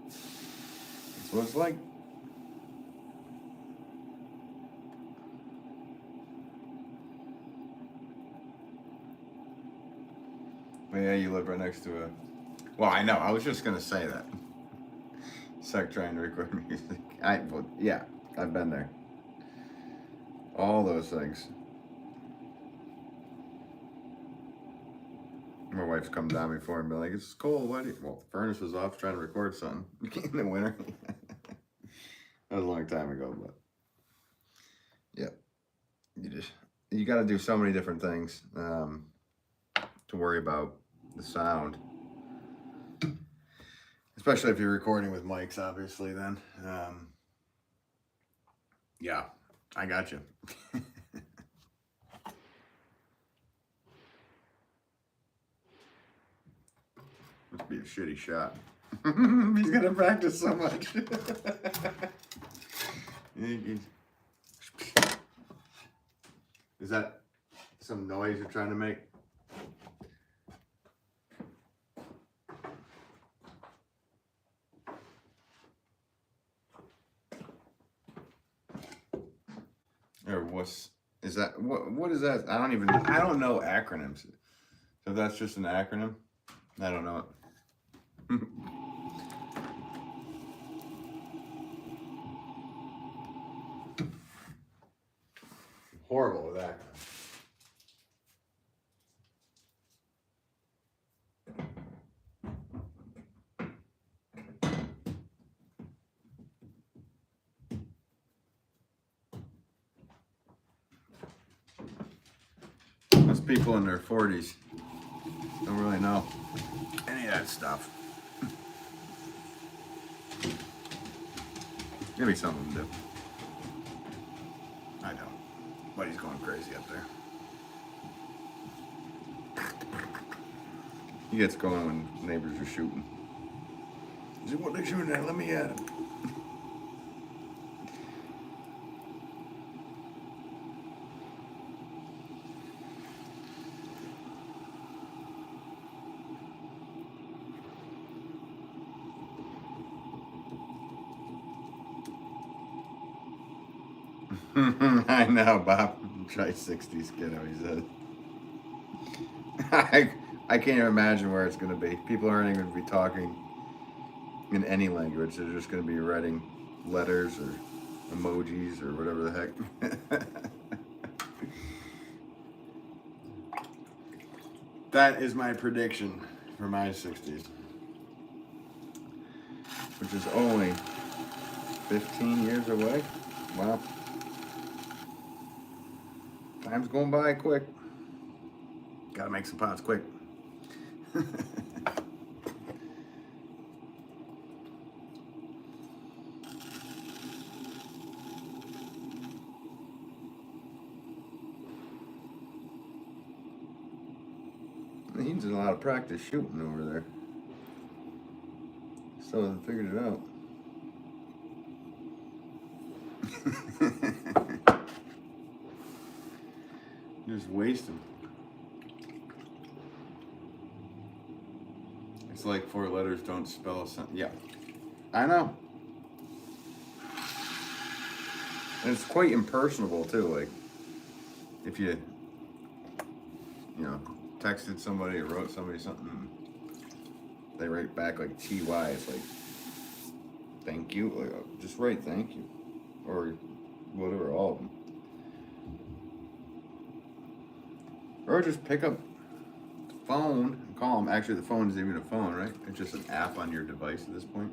That's what it's like. But yeah, you live right next to a... Well, I know. I was just going to say that. Suck trying to record music. Yeah, I've been there. All those things. My wife's come down before and been like, it's cold. Why do you... Well, the furnace was off trying to record something in the winter. That was a long time ago, but... Yep. You got to do so many different things to worry about the sound, especially if you're recording with mics, obviously. Then yeah, I got you. Must be a shitty shot. He's gonna practice so much. Is that some noise you're trying to make? Or is that, what is that? I don't know acronyms. So that's just an acronym? I don't know it. Horrible with acronyms. Most people in their 40s don't really know any of that stuff. Maybe some of them do. I don't. But he's going crazy up there. He gets going when neighbors are shooting. He said, what are they shooting at? Let me at him. I know, Bob. Try 60s kiddo, he said. I can't even imagine where it's going to be. People aren't even going to be talking in any language. They're just going to be writing letters or emojis or whatever the heck. That is my prediction for my 60s. which is only 15 years away. Wow. Time's going by quick. Gotta make some pots quick. He's in a lot of practice shooting over there. Still hasn't figured it out. Just wasting. It's like 4 letters don't spell a sentence. Yeah, I know. And it's quite impersonable too. Like if you texted somebody or wrote somebody something, they write back like TY. It's like thank you. Like, just write thank you or whatever. All of them. Or just pick up the phone and call them. Actually, the phone isn't even a phone, right? It's just an app on your device at this point.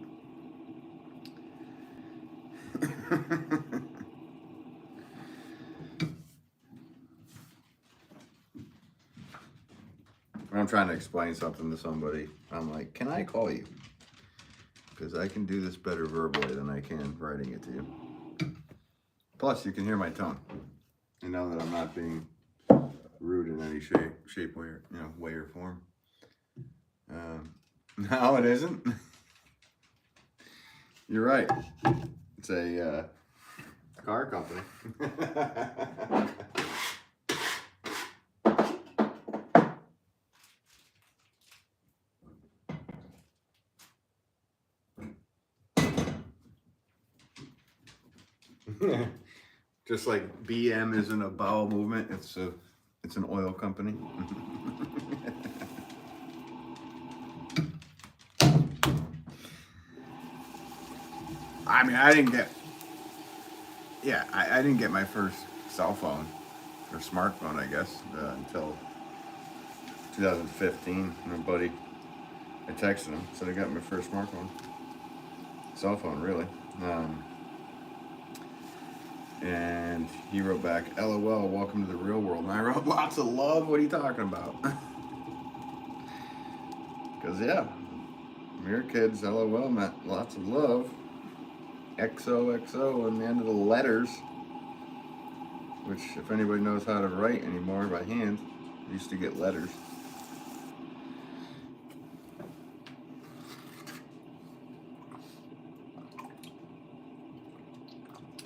When I'm trying to explain something to somebody, I'm like, can I call you? Because I can do this better verbally than I can writing it to you. Plus, you can hear my tone. You know that I'm not being rude in any shape, way or form. No, it isn't. You're right. It's a car company. Just like BM isn't a bowel movement, it's an oil company. I mean, I didn't get my first cell phone or smartphone, I guess, until 2015. My buddy, I texted him, said I got my first smartphone, cell phone, really. And he wrote back, LOL, welcome to the real world. And I wrote, lots of love, what are you talking about? Because, yeah, your kids, LOL meant lots of love. XOXO on the end of the letters, which, if anybody knows how to write anymore by hand, used to get letters.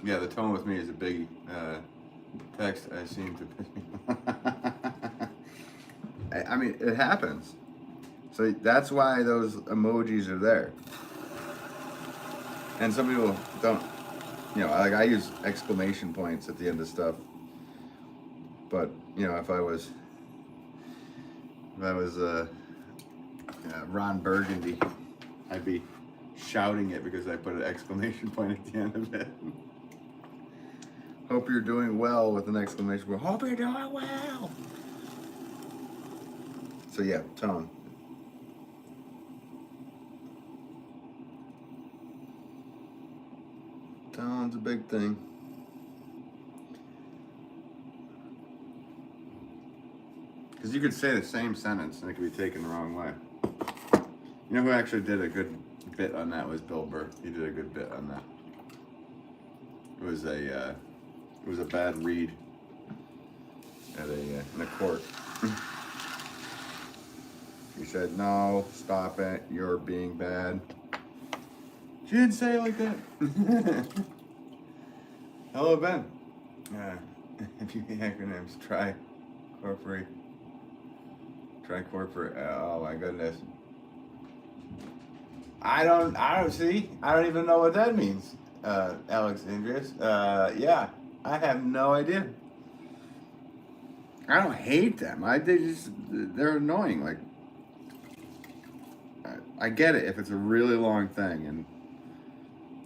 Yeah, the tone with me is a biggie. Text, I seem to piss me off. I mean, it happens. So that's why those emojis are there. And some people don't, like I use exclamation points at the end of stuff. But, if I was Ron Burgundy, I'd be shouting it because I put an exclamation point at the end of it. Hope you're doing well with an exclamation point. Hope you're doing well. So yeah, tone. Tone's a big thing. Because you could say the same sentence and it could be taken the wrong way. You know who actually did a good bit on that was Bill Burr. He did a good bit on that. It was a bad read at in a court. He said, "No, stop it. You're being bad." She didn't say it like that. Hello, Ben. If you hate acronyms, try corporate. Try corporate. Oh my goodness. I don't see. I don't even know what that means, Alexandrius. Yeah, I have no idea. I don't hate them. They're annoying. Like, I get it if it's a really long thing and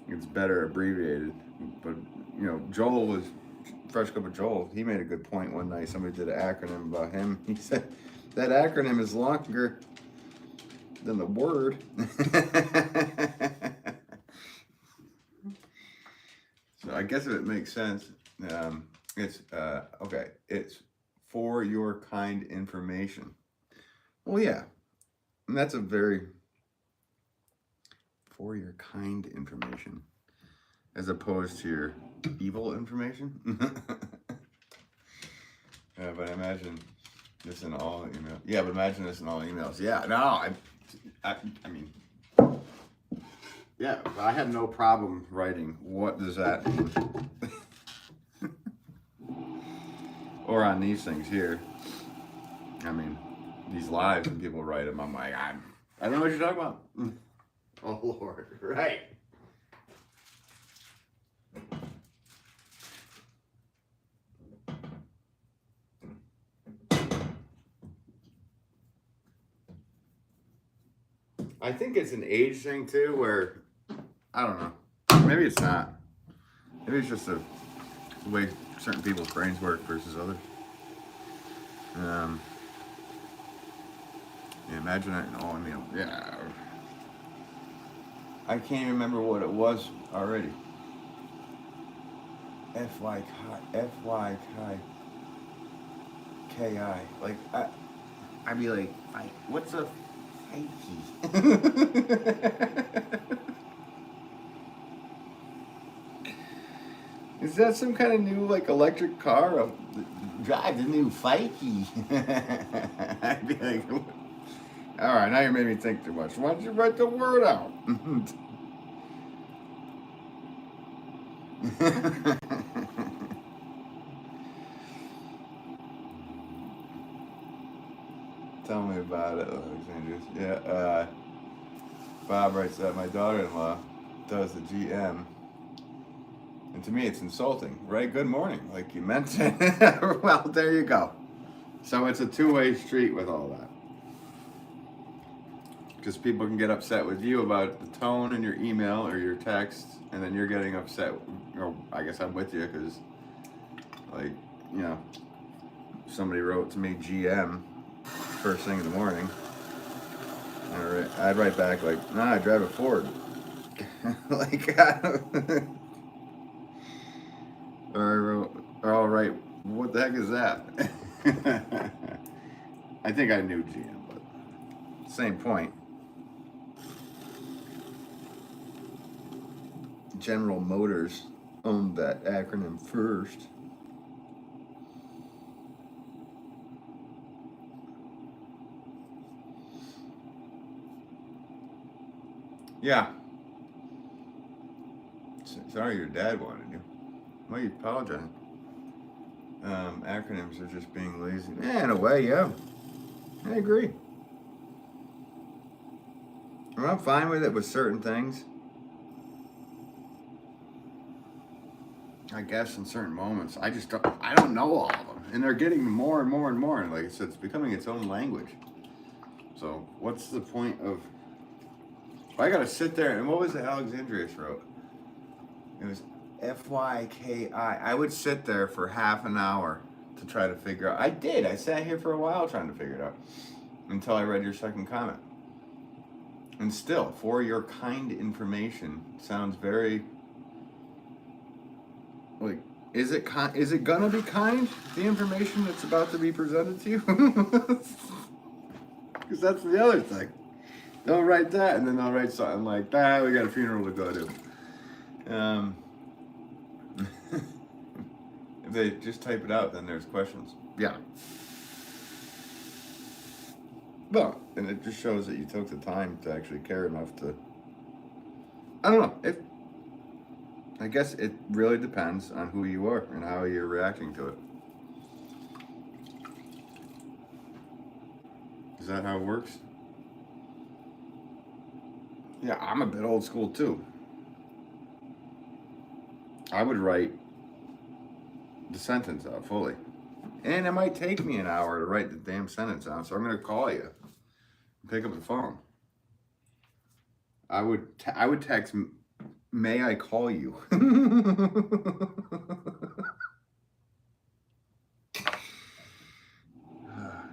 it's better abbreviated. But Joel was Fresh Cup of Joel. He made a good point one night. Somebody did an acronym about him. He said that acronym is longer than the word. I guess if it makes sense, it's okay. It's for your kind information. Well, yeah, and that's a very for your kind information, as opposed to your evil information. Yeah, but imagine this in all emails. Yeah, but imagine this in all emails. Yeah, no, I mean, yeah, I had no problem writing. What does that mean? Or on these things here. I mean, these lives when people write them, I'm like, I don't know what you're talking about. Oh Lord, right. I think it's an age thing too, where I don't know. Maybe it's not. Maybe it's just the way certain people's brains work versus others. Yeah, imagine that in all email. Yeah, I can't even remember what it was already. FYKI. Like I'd be like, what's a Fikey? Is that some kind of new like electric car? Drive the new Fikey. I'd be like, all right, now you made me think too much. Why don't you write the word out? Tell me about it, Alexandria. Yeah, Bob writes that my daughter-in-law does the GM, and to me it's insulting. Right? Good morning, like you meant it. Well, there you go. So it's a two-way street with all that. Because people can get upset with you about the tone in your email or your text, and then you're getting upset. Or I guess I'm with you because, like, you know, somebody wrote to me GM first thing in the morning. I'd write back like, "Nah, I drive a Ford." Like, or I wrote, or I'll write, "What the heck is that?" I think I knew GM, but same point. General Motors owned that acronym first. Yeah. Sorry your dad wanted you. Well, you apologize. Acronyms are just being lazy. Yeah, in a way, yeah. I agree. Well, I'm fine with it with certain things. I guess in certain moments. I don't know all of them. And they're getting more and more and more. And like I said, it's becoming its own language. So what's the point of... I got to sit there, and what was the Alexandrius wrote? It was FYKI. I would sit there for half an hour to try to figure out. I did. I sat here for a while trying to figure it out until I read your second comment. And still, for your kind information sounds very like, is it gonna be kind? The information that's about to be presented to you, because that's the other thing. Don't write that, and then they'll write something like, "Ah, we got a funeral to go to." If they just type it out, then there's questions. Yeah. Well, and it just shows that you took the time to actually care enough to. I don't know. I guess it really depends on who you are and how you're reacting to it. Is that how it works? Yeah, I'm a bit old school too. I would write the sentence out fully. And it might take me an hour to write the damn sentence out, so I'm going to call you. Pick up the phone. I would text, "May I call you?"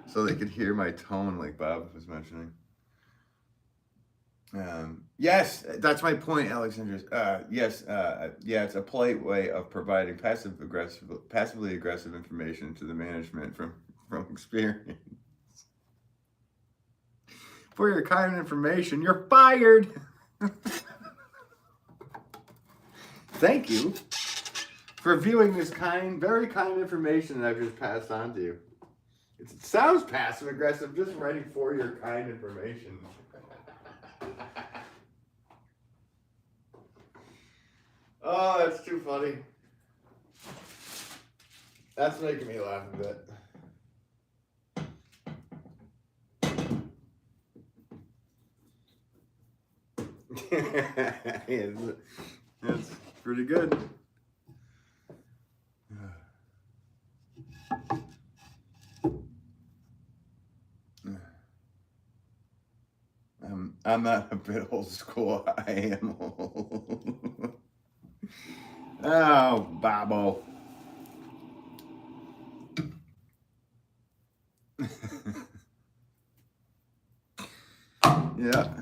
So they could hear my tone, like Bob was mentioning. Yes, that's my point, Alexandra. Yes, yeah, it's a polite way of providing passively aggressive information to the management from experience. For your kind information, you're fired. Thank you for viewing this very kind information that I've just passed on to you. It sounds passive aggressive, just writing for your kind information. Oh, that's too funny. That's making me laugh a bit. It's pretty good. I'm not a bit old school. I am old. Oh, Bobo. Yeah.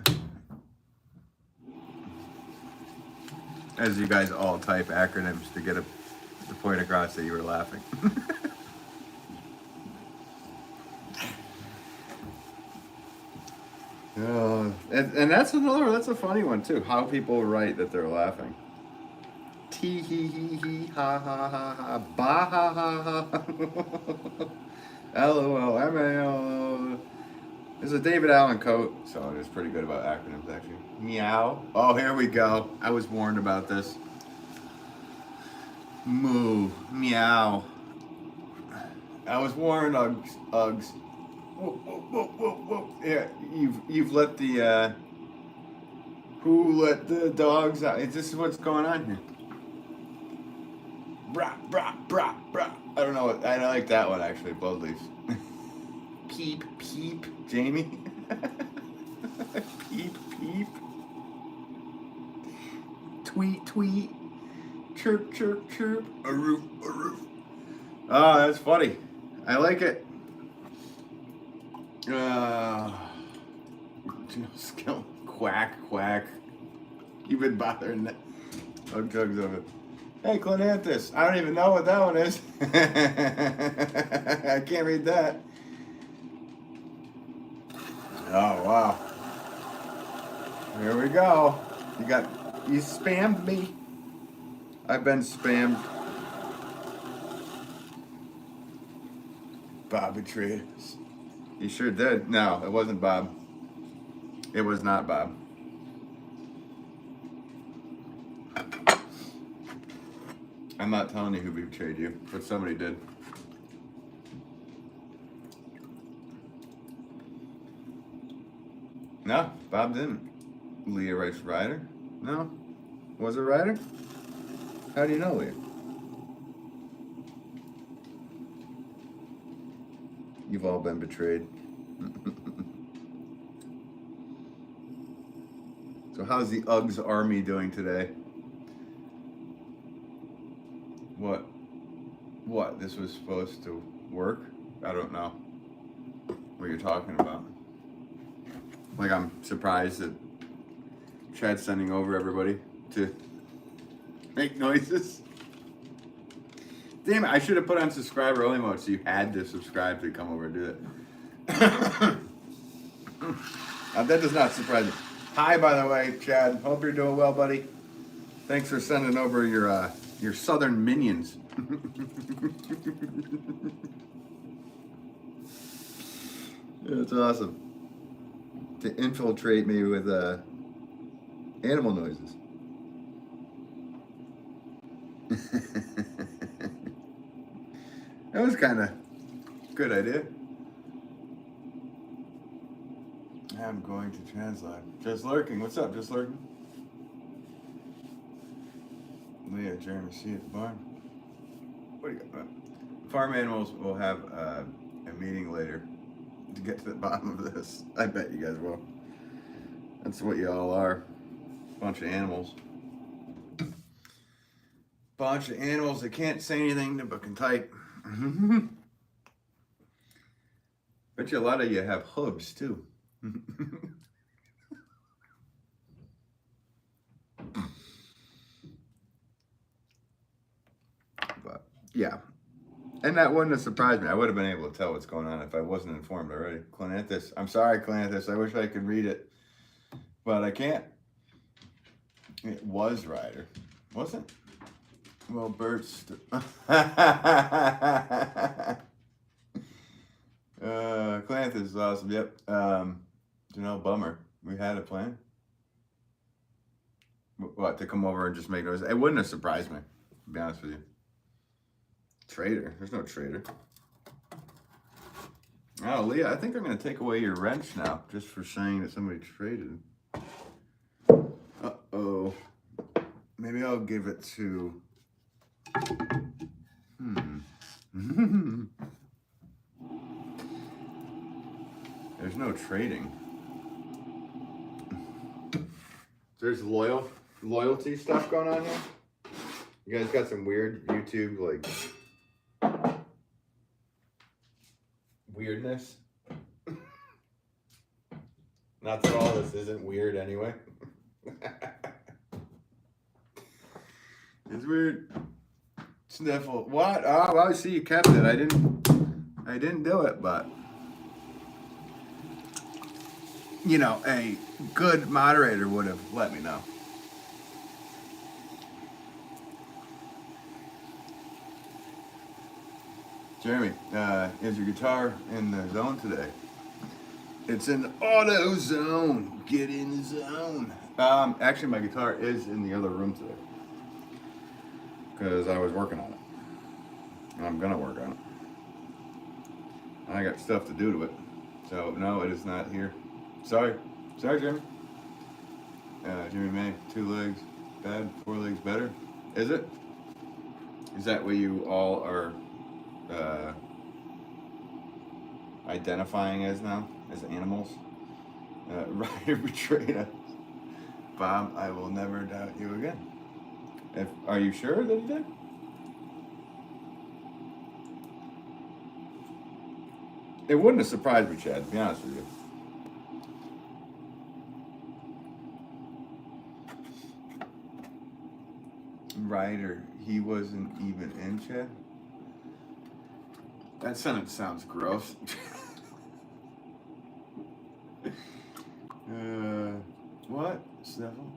As you guys all type acronyms to get the point across that you were laughing. And that's a funny one too. How people write that they're laughing. Tee hee hee hee ha ha ha ha ba ha ha ha. LOL MAL. There's a David Allen quote, so it's pretty good about acronyms actually. Meow. Oh, here we go. I was warned about this. Moo. Meow. I was warned, Uggs. Whoa, whoa, whoa, whoa, whoa. Yeah, you've let the who let the dogs out? This is what's going on here. Brah, brah, brah, brah. I don't know what I like that one actually. Blood leaves. Peep, peep, Jamie. Peep, peep. Tweet, tweet. Chirp, chirp, chirp. A roof, a roof. Oh, that's funny. I like it. Skill. Quack, quack. You've been bothering that. Tugs of it. Hey, Clinanthus. I don't even know what that one is. I can't read that. Oh, wow. Here we go. You spammed me. I've been spammed. Bob betrayed us. He sure did. No, it wasn't Bob. It was not Bob. I'm not telling you who betrayed you, but somebody did. No, Bob didn't. Leah writes Ryder? No? Was it Ryder? How do you know, Leah? You've all been betrayed. So how's the Uggs army doing today? What? This was supposed to work? I don't know what you're talking about. Like, I'm surprised that Chad's sending over everybody to make noises. Damn it, I should have put on subscriber only mode so you had to subscribe to come over and do that. That does not surprise me. Hi, by the way, Chad. Hope you're doing well, buddy. Thanks for sending over your southern minions. It's awesome. To infiltrate me with animal noises. That was kind of good idea. I'm going to translate. Just lurking. What's up, just lurking? Leah, Jeremy, see you at the barn. What do you got? Farm animals will have a meeting later to get to the bottom of this. I bet you guys will. That's what you all are. Bunch of animals. Bunch of animals that can't say anything but can type. Bet you a lot of you have hooves too. Yeah. And that wouldn't have surprised me. I would have been able to tell what's going on if I wasn't informed already. Clonanthus. I'm sorry, Clonanthus. I wish I could read it, but I can't. It was Ryder. Wasn't? Well, Bert's. Clonanthus is awesome. Yep. Bummer. We had a plan. What, to come over and just make noise? It wouldn't have surprised me, to be honest with you. Traitor. There's no traitor. Oh, Leah, I think I'm going to take away your wrench now, just for saying that somebody traded. Uh-oh. Maybe I'll give it to... There's no trading. There's loyalty stuff going on here. You guys got some weird YouTube, like... weirdness. Not that all this isn't weird anyway. It's weird. Sniffle. What? Oh, well, I see you kept it. I didn't do it, but you know, a good moderator would have let me know. Jeremy, is your guitar in the zone today? It's in the auto zone. Get in the zone. Actually, my guitar is in the other room today because I was working on it, and I'm gonna work on it. I got stuff to do to it, so no, it is not here. Sorry, Jeremy. Jimmy May, 2 legs bad, 4 legs better. Is it? Is that what you all are identifying as now, as animals? Ryder betrayed us. Bob, I will never doubt you again. Are you sure that he did? It wouldn't have surprised me, Chad, to be honest with you. Ryder, he wasn't even in, Chad? That sentence sounds gross. What? Sniffle?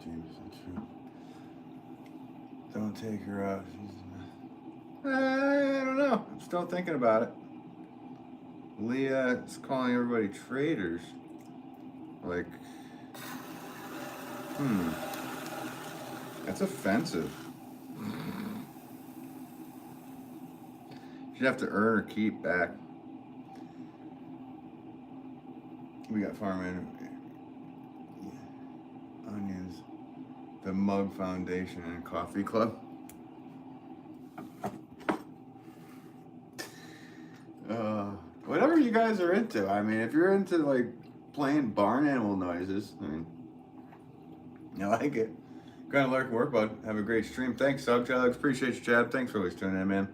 James, that's true. Don't take her out. I don't know. I'm still thinking about it. Leah is calling everybody traitors. Like, that's offensive. She'd have to earn her keep back. We got farming, onions, the Mug Foundation, and Coffee Club. Whatever you guys are into. I mean, if you're into like playing barn animal noises, I mean, you like it. Gonna lurk work, bud. Have a great stream. Thanks, Sub Alex. Appreciate you, Chad. Thanks for always tuning in, man.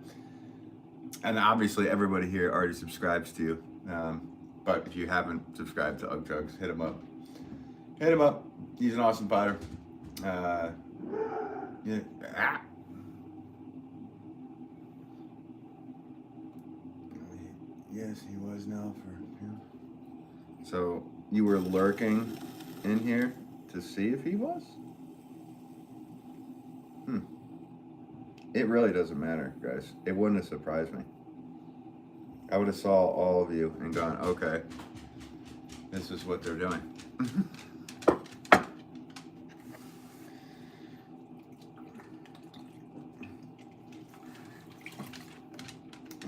And obviously, everybody here already subscribes to you. But if you haven't subscribed to Ugg Jugs, hit him up. Hit him up. He's an awesome potter. Yeah. Yes, he was now for him. So you were lurking in here to see if he was? It really doesn't matter, guys. It wouldn't have surprised me. I would have saw all of you and gone, okay, this is what they're doing.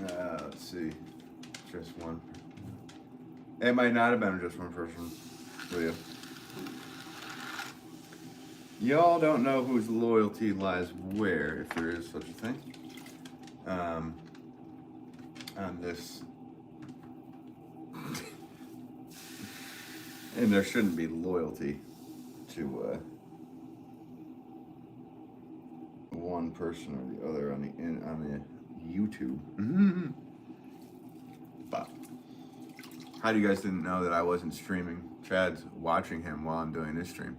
Let's see. Just one. It might not have been just one person for you. Y'all don't know whose loyalty lies where, if there is such a thing. On this. And there shouldn't be loyalty to one person or the other on the YouTube. But how do you guys didn't know that I wasn't streaming? Chad's watching him while I'm doing this stream.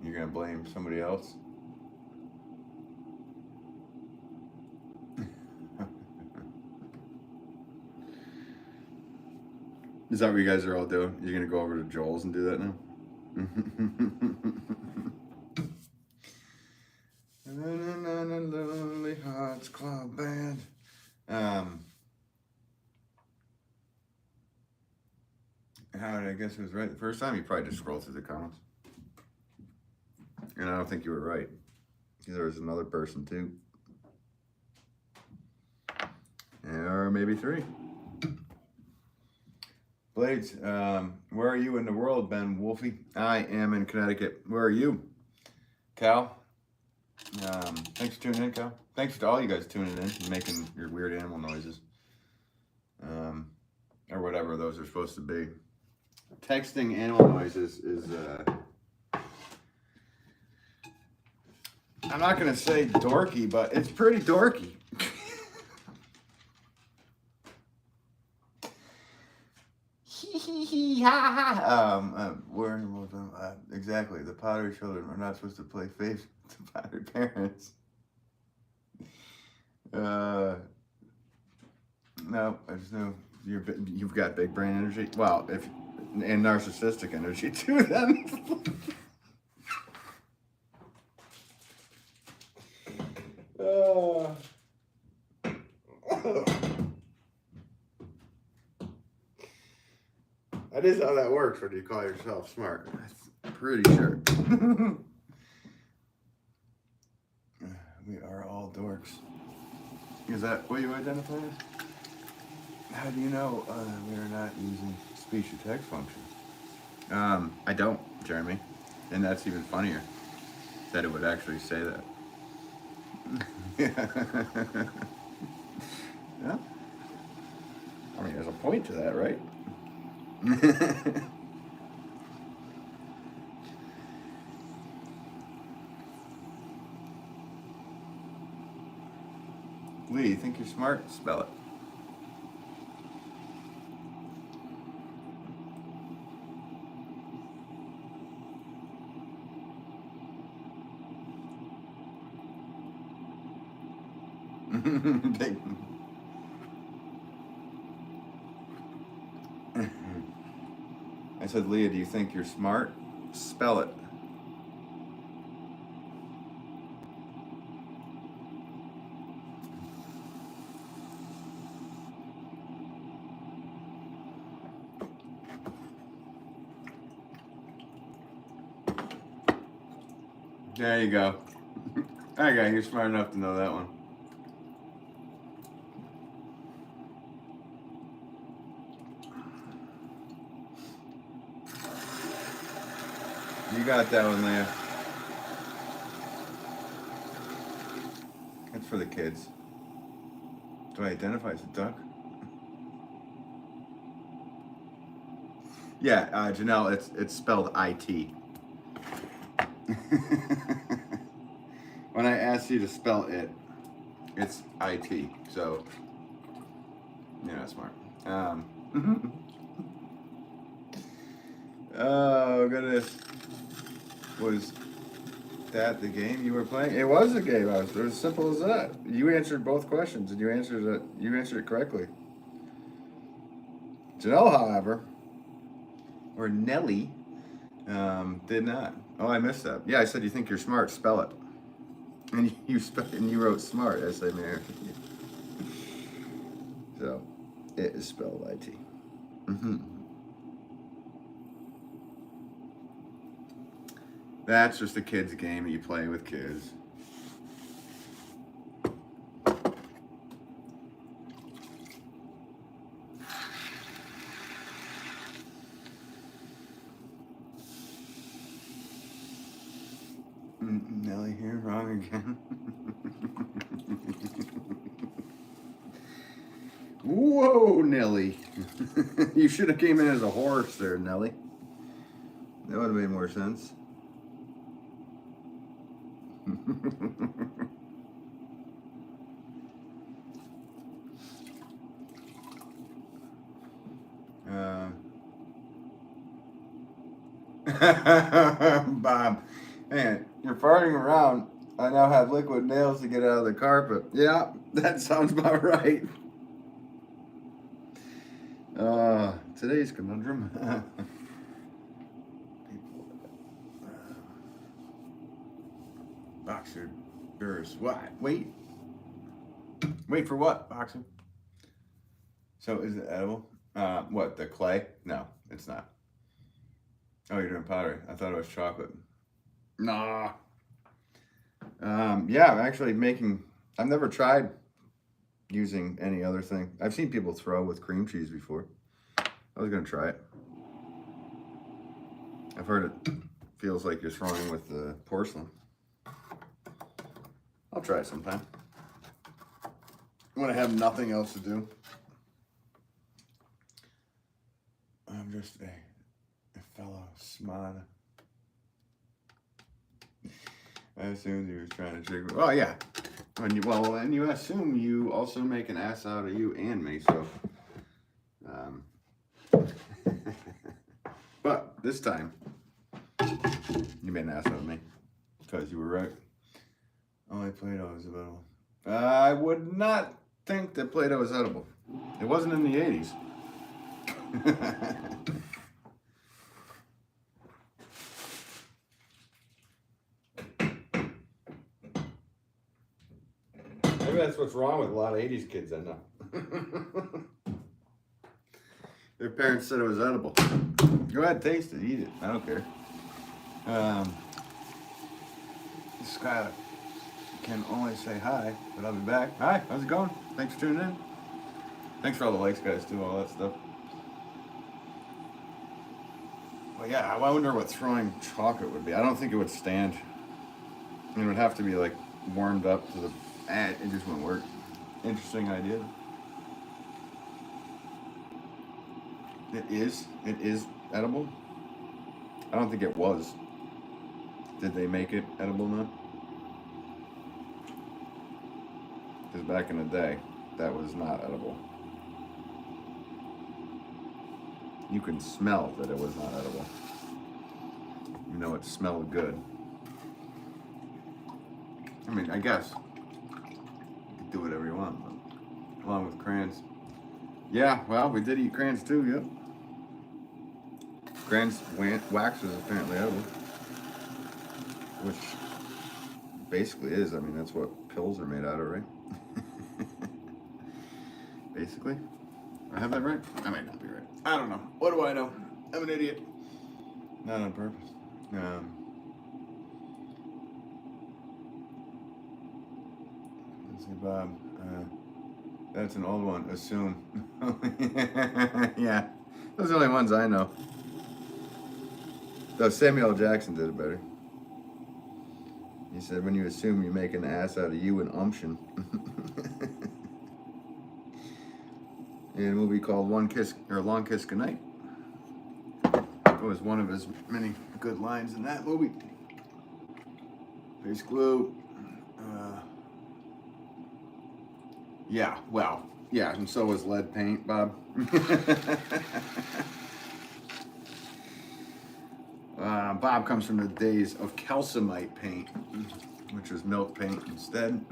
You're gonna blame somebody else? Is that what you guys are all doing? You're gonna go over to Joel's and do that now? Lonely Hearts Club Band. How did I guess it was right the first time? You probably just scrolled through the comments. And I don't think you were right. There was another person too. Or maybe three. Blades, where are you in the world, Ben Wolffy? I am in Connecticut. Where are you? Cal? Thanks for tuning in, Cal. Thanks to all you guys tuning in and making your weird animal noises. Or whatever those are supposed to be. Texting animal noises is, I'm not going to say dorky, but it's pretty dorky. Where exactly, the Pottery children are not supposed to play faith to Pottery parents. No, I just know you've got big brain energy. Well, and narcissistic energy too. Then. That is how that works when you call yourself smart. I'm pretty sure. We are all dorks. Is that what you identify as? How do you know we are not using speech-to-text function? I don't, Jeremy. And that's even funnier, that it would actually say that. Yeah. I mean, there's a point to that, right? Lee, you think you're smart? Spell it. I said, Leah, do you think you're smart? Spell it. There you go. Okay, you're smart enough to know that one. You got that one, Leah. That's for the kids. Do I identify as a duck? Yeah, Janelle, it's spelled IT. When I asked you to spell it, it's IT. So you're not smart. Oh goodness. Was that the game you were playing? It was a game. It was as simple as that. You answered both questions, and you answered it correctly. Janelle, however, or Nelly, did not. Oh, I missed that. Yeah, I said you think you're smart. Spell it. And you wrote smart. I said, man. So it is spelled IT. That's just a kid's game that you play with kids. Nelly here, wrong again. Whoa, Nelly. You should have came in as a horse there, Nelly. That would have made more sense. Bob, man, you're farting around. I now have liquid nails to get out of the carpet. Yeah, that sounds about right. today's conundrum. Boxer Burrs. What? Wait for what, Boxer? So is it edible? What, the clay? No, it's not. Oh, you're doing pottery. I thought it was chocolate. Nah. Yeah, I'm actually making, I've never tried using any other thing. I've seen people throw with cream cheese before. I was gonna try it. I've heard it feels like you're throwing with the porcelain. I'll try it sometime. When I have nothing else to do. I'm just a fellow smod. I assumed he was trying to trick me. Oh yeah. And you assume you also make an ass out of you and me, so. But this time, you made an ass out of me because you were right. Only Play-Doh is edible. I would not think that Play-Doh is edible. It wasn't in the 80s. Maybe that's what's wrong with a lot of 80s kids, I know. Their parents said it was edible. Go ahead, taste it, eat it. I don't care. Skylar can only say hi, but I'll be back. Hi, how's it going? Thanks for tuning in. Thanks for all the likes, guys, too, all that stuff. Well, yeah, I wonder what throwing chocolate would be. I don't think it would stand. It would have to be, like, warmed up to the... it just wouldn't work. Interesting idea. It is edible. I don't think it was. Did they make it edible now? Because back in the day, that was not edible. You can smell that it was not edible. You know it smelled good. I mean, I guess you can do whatever you want, but along with crayons. Yeah, well, we did eat crayons too, yep. Crayons wax is apparently edible. Which basically is, I mean, that's what pills are made out of, right? Basically. I have that right? I might not be right. I don't know. What do I know? I'm an idiot. Not on purpose. Let's see, Bob. That's an old one. Assume. Yeah. Those are the only ones I know. Though Samuel L. Jackson did it better. He said, when you assume you make an ass out of you and umption. In a movie called Long Kiss Goodnight. It was one of his many good lines in that movie. Face glue. Yeah, well, yeah, and so was lead paint, Bob. Bob comes from the days of calcimite paint, which was milk paint instead.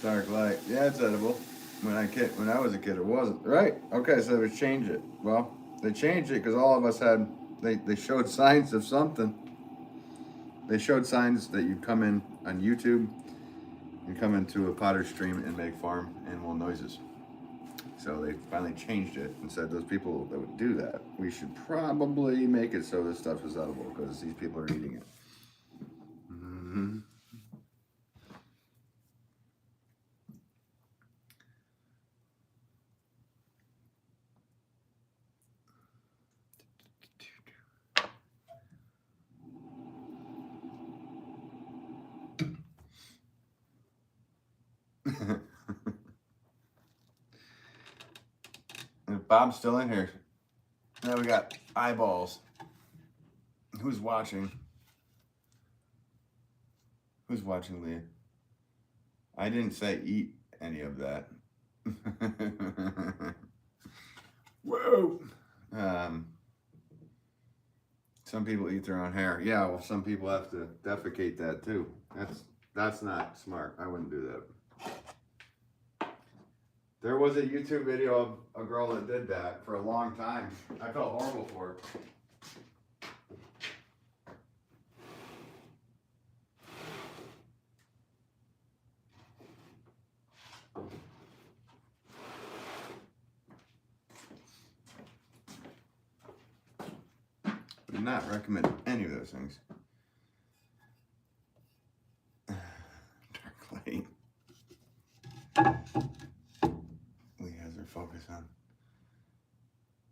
Dark light. Yeah, it's edible. When I was a kid, it wasn't. Right? Okay, so they changed it. Well, they changed it because all of us had, they showed signs of something. They showed signs that you'd come in on YouTube and come into a Pottery stream and make farm animal noises. So they finally changed it and said those people that would do that, we should probably make it so this stuff is edible because these people are eating it. Mm-hmm. If Bob's still in here, now we got eyeballs. Who's watching? Who's watching, Leah? I didn't say eat any of that. Whoa! Some people eat their own hair. Yeah, well, some people have to defecate that too. That's not smart. I wouldn't do that. There was a YouTube video of a girl that did that for a long time. I felt horrible for her. Would not recommend any of those things. Dark light. Lee has her focus on.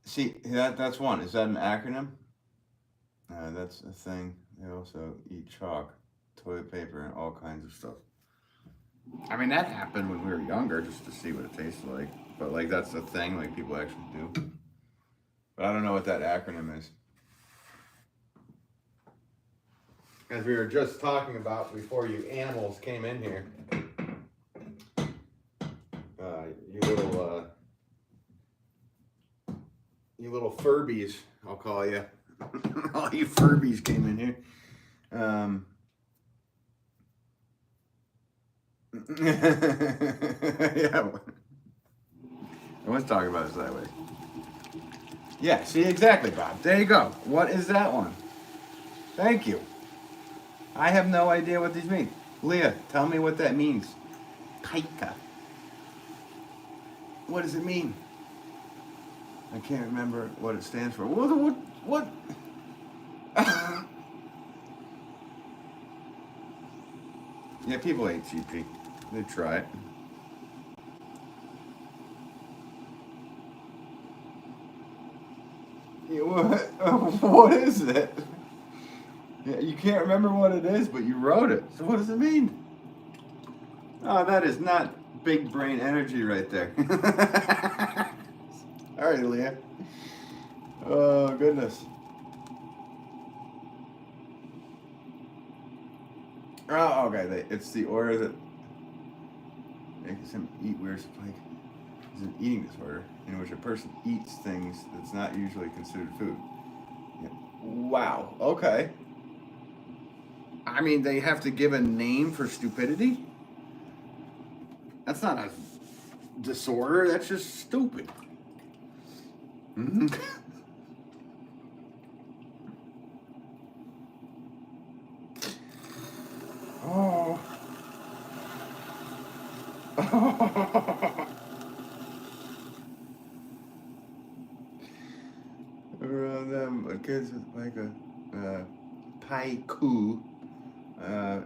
See, that's one. Is that an acronym? That's a thing. They also eat chalk, toilet paper, and all kinds of stuff. I mean, that happened when we were younger, just to see what it tasted like. But like, that's the thing. Like, people actually do. But I don't know what that acronym is. As we were just talking about before you animals came in here, you little Furbies, I'll call you. All you Furbies came in here. Yeah. I was talking about it sideways. Yeah, see, exactly, Bob. There you go. What is that one? Thank you. I have no idea what these mean. Leah, tell me what that means. Kaika. What does it mean? I can't remember what it stands for. What? Yeah, people ain't GP. They try it. Yeah, what is it? Yeah, you can't remember what it is, but you wrote it. So what does it mean? Oh, that is not big brain energy right there. All right, Leah. Oh, goodness. Oh, okay. It's the order that makes him eat weird. Like, it's an eating disorder in which a person eats things that's not usually considered food. Yeah. Wow. Okay. I mean, they have to give a name for stupidity? That's not a disorder. That's just stupid. Mm-hmm. Oh. Around them, kids with like a paiku,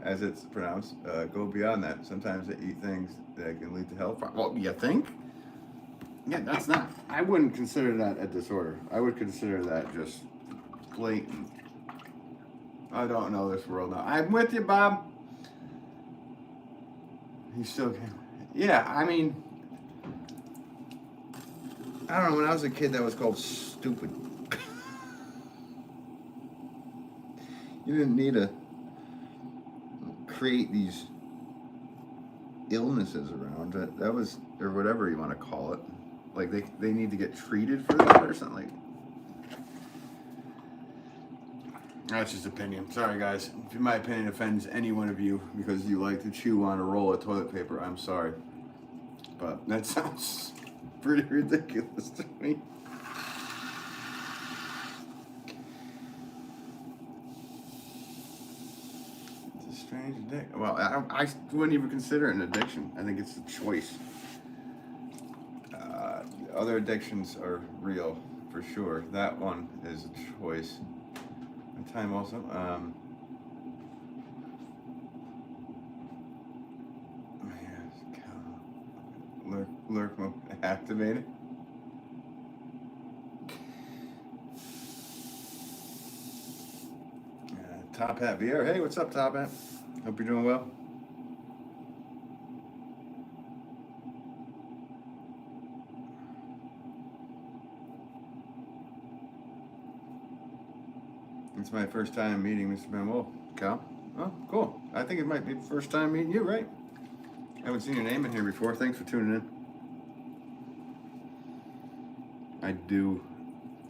as it's pronounced, go beyond that. Sometimes they eat things that can lead to health problems. Well, you think? Yeah, that's not. I wouldn't consider that a disorder. I would consider that just blatant. I don't know this world now. I'm with you, Bob. He still can. Yeah, I mean, I don't know. When I was a kid, that was called stupid. You didn't need to create these illnesses around it. That was, or whatever you want to call it. Like they need to get treated for that or something. Like, that's just opinion. Sorry, guys. If my opinion offends any one of you because you like to chew on a roll of toilet paper, I'm sorry. But that sounds pretty ridiculous to me. It's a strange addiction. Well, I wouldn't even consider it an addiction. I think it's a choice. Other addictions are real, for sure. That one is a choice. Time also. Yes, lurk mode activated. Top Hat VR. Hey, what's up, Top Hat? Hope you're doing well. It's my first time meeting Mr. Ben Wolff. Cal? Oh, cool. I think it might be the first time meeting you, right? I haven't seen your name in here before. Thanks for tuning in. I do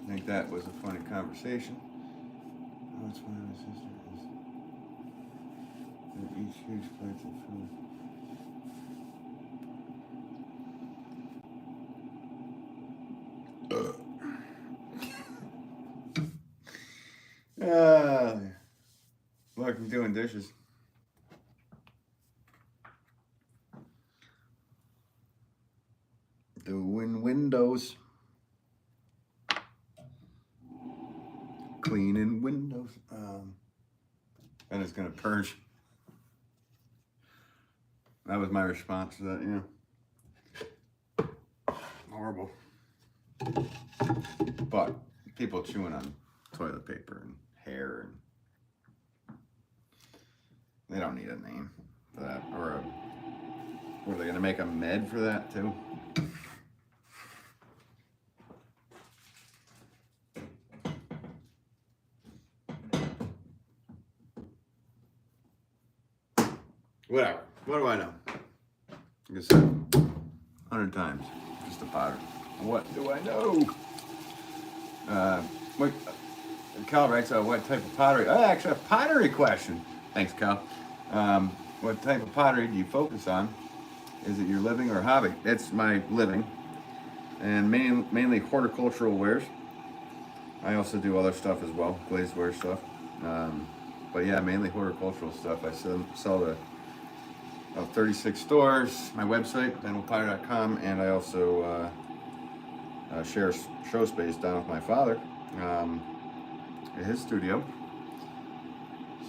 think that was a funny conversation. Oh, it's one of my sisters. They're each huge plates of food. Look, I'm doing dishes. Doing windows. Cleaning windows. And it's gonna purge. That was my response to that, Horrible. But people chewing on toilet paper and hair, and they don't need a name for that. Or are they gonna make a med for that too? Whatever. What do I know? Like I said 100 times, just a Pottery. What do I know? Cal writes, what type of pottery? Actually, a pottery question. Thanks, Cal. What type of pottery do you focus on? Is it your living or hobby? It's my living, and mainly horticultural wares. I also do other stuff as well, glazeware stuff. But yeah, mainly horticultural stuff. I sell to 36 stores, my website, benwolff.com, and I also share show space down with my father at his studio.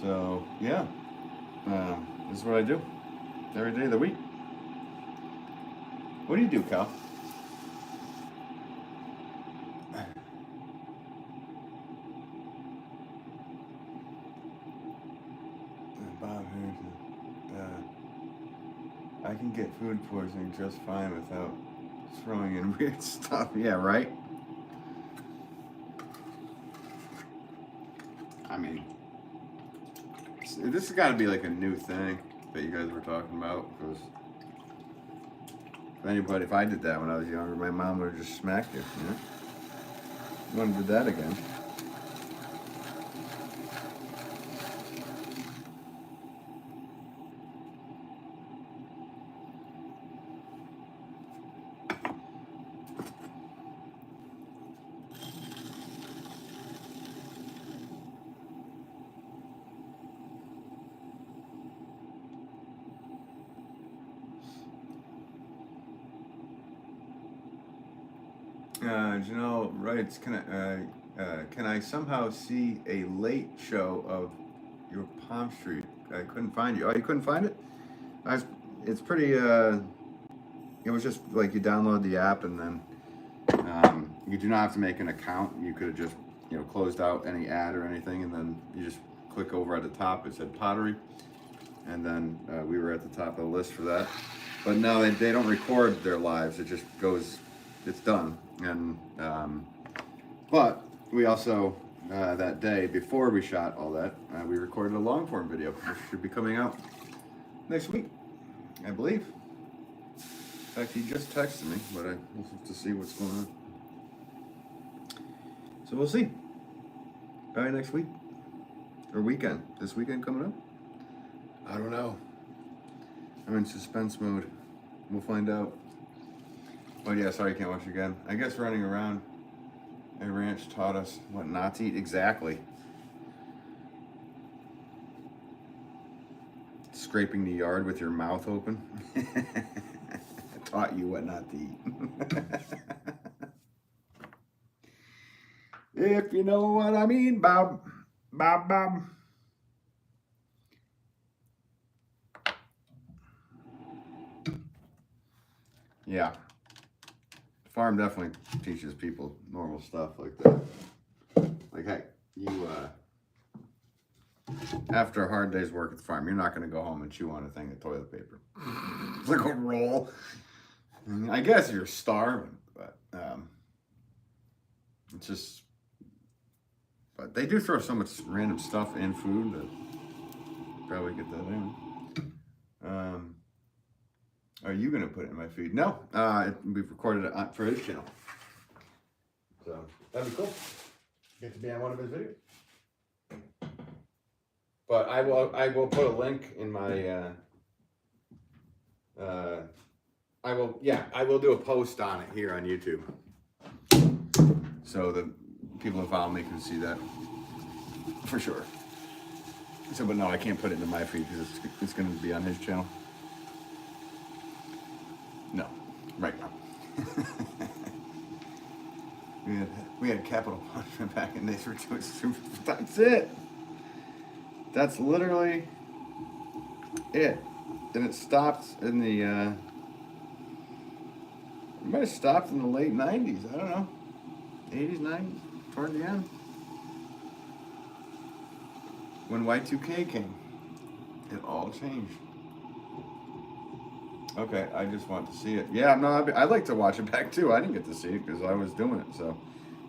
So yeah, this is what I do every day of the week. What do you do, Cal? Bob Harrison. I can get food poisoning just fine without throwing in weird stuff. Yeah, right? I mean, this has got to be like a new thing that you guys were talking about, because if I did that when I was younger, my mom would have just smacked you, You want to do that again? Janelle writes, can I somehow see a late show of your Palm Street? I couldn't find you. Oh, you couldn't find it? It's pretty, it was just like you download the app, and then you do not have to make an account. You could have just, closed out any ad or anything, and then you just click over at the top. It said Pottery, and then we were at the top of the list for that. But no, they don't record their lives. It just goes, it's done. And but we also that day before we shot all that, we recorded a long form video, which should be coming out next week, I believe. In fact, he just texted me, but we'll have to see what's going on. So we'll see. Probably next week or weekend. This weekend coming up? I don't know. I'm in suspense mode. We'll find out. Oh yeah, sorry, I can't watch it again. I guess running around a ranch taught us what not to eat. Exactly. Scraping the yard with your mouth open. Taught you what not to eat. If you know what I mean, Bob. Bob. Yeah. Farm definitely teaches people normal stuff like that. Like, hey, you, after a hard day's work at the farm, you're not going to go home and chew on a thing of toilet paper. It's like a roll. I guess you're starving, but it's just, but they do throw so much random stuff in food that probably get that in. Are you going to put it in my feed? No, we've recorded it for his channel. So that'd be cool. Get to be on one of his videos. But I will put a link in my, I will do a post on it here on YouTube. So the people who follow me can see that. for sure. So, but no, I can't put it into my feed because it's going to be on his channel. No, right now. we had capital punishment back in days for doing super. That's it. That's literally it. And it stopped in the. It might have stopped in the late '90s. I don't know, '80s, '90s, toward the end. When Y2K came, it all changed. Okay, I just want to see it. Yeah, no, I'd like to watch it back too. I didn't get to see it because I was doing it. So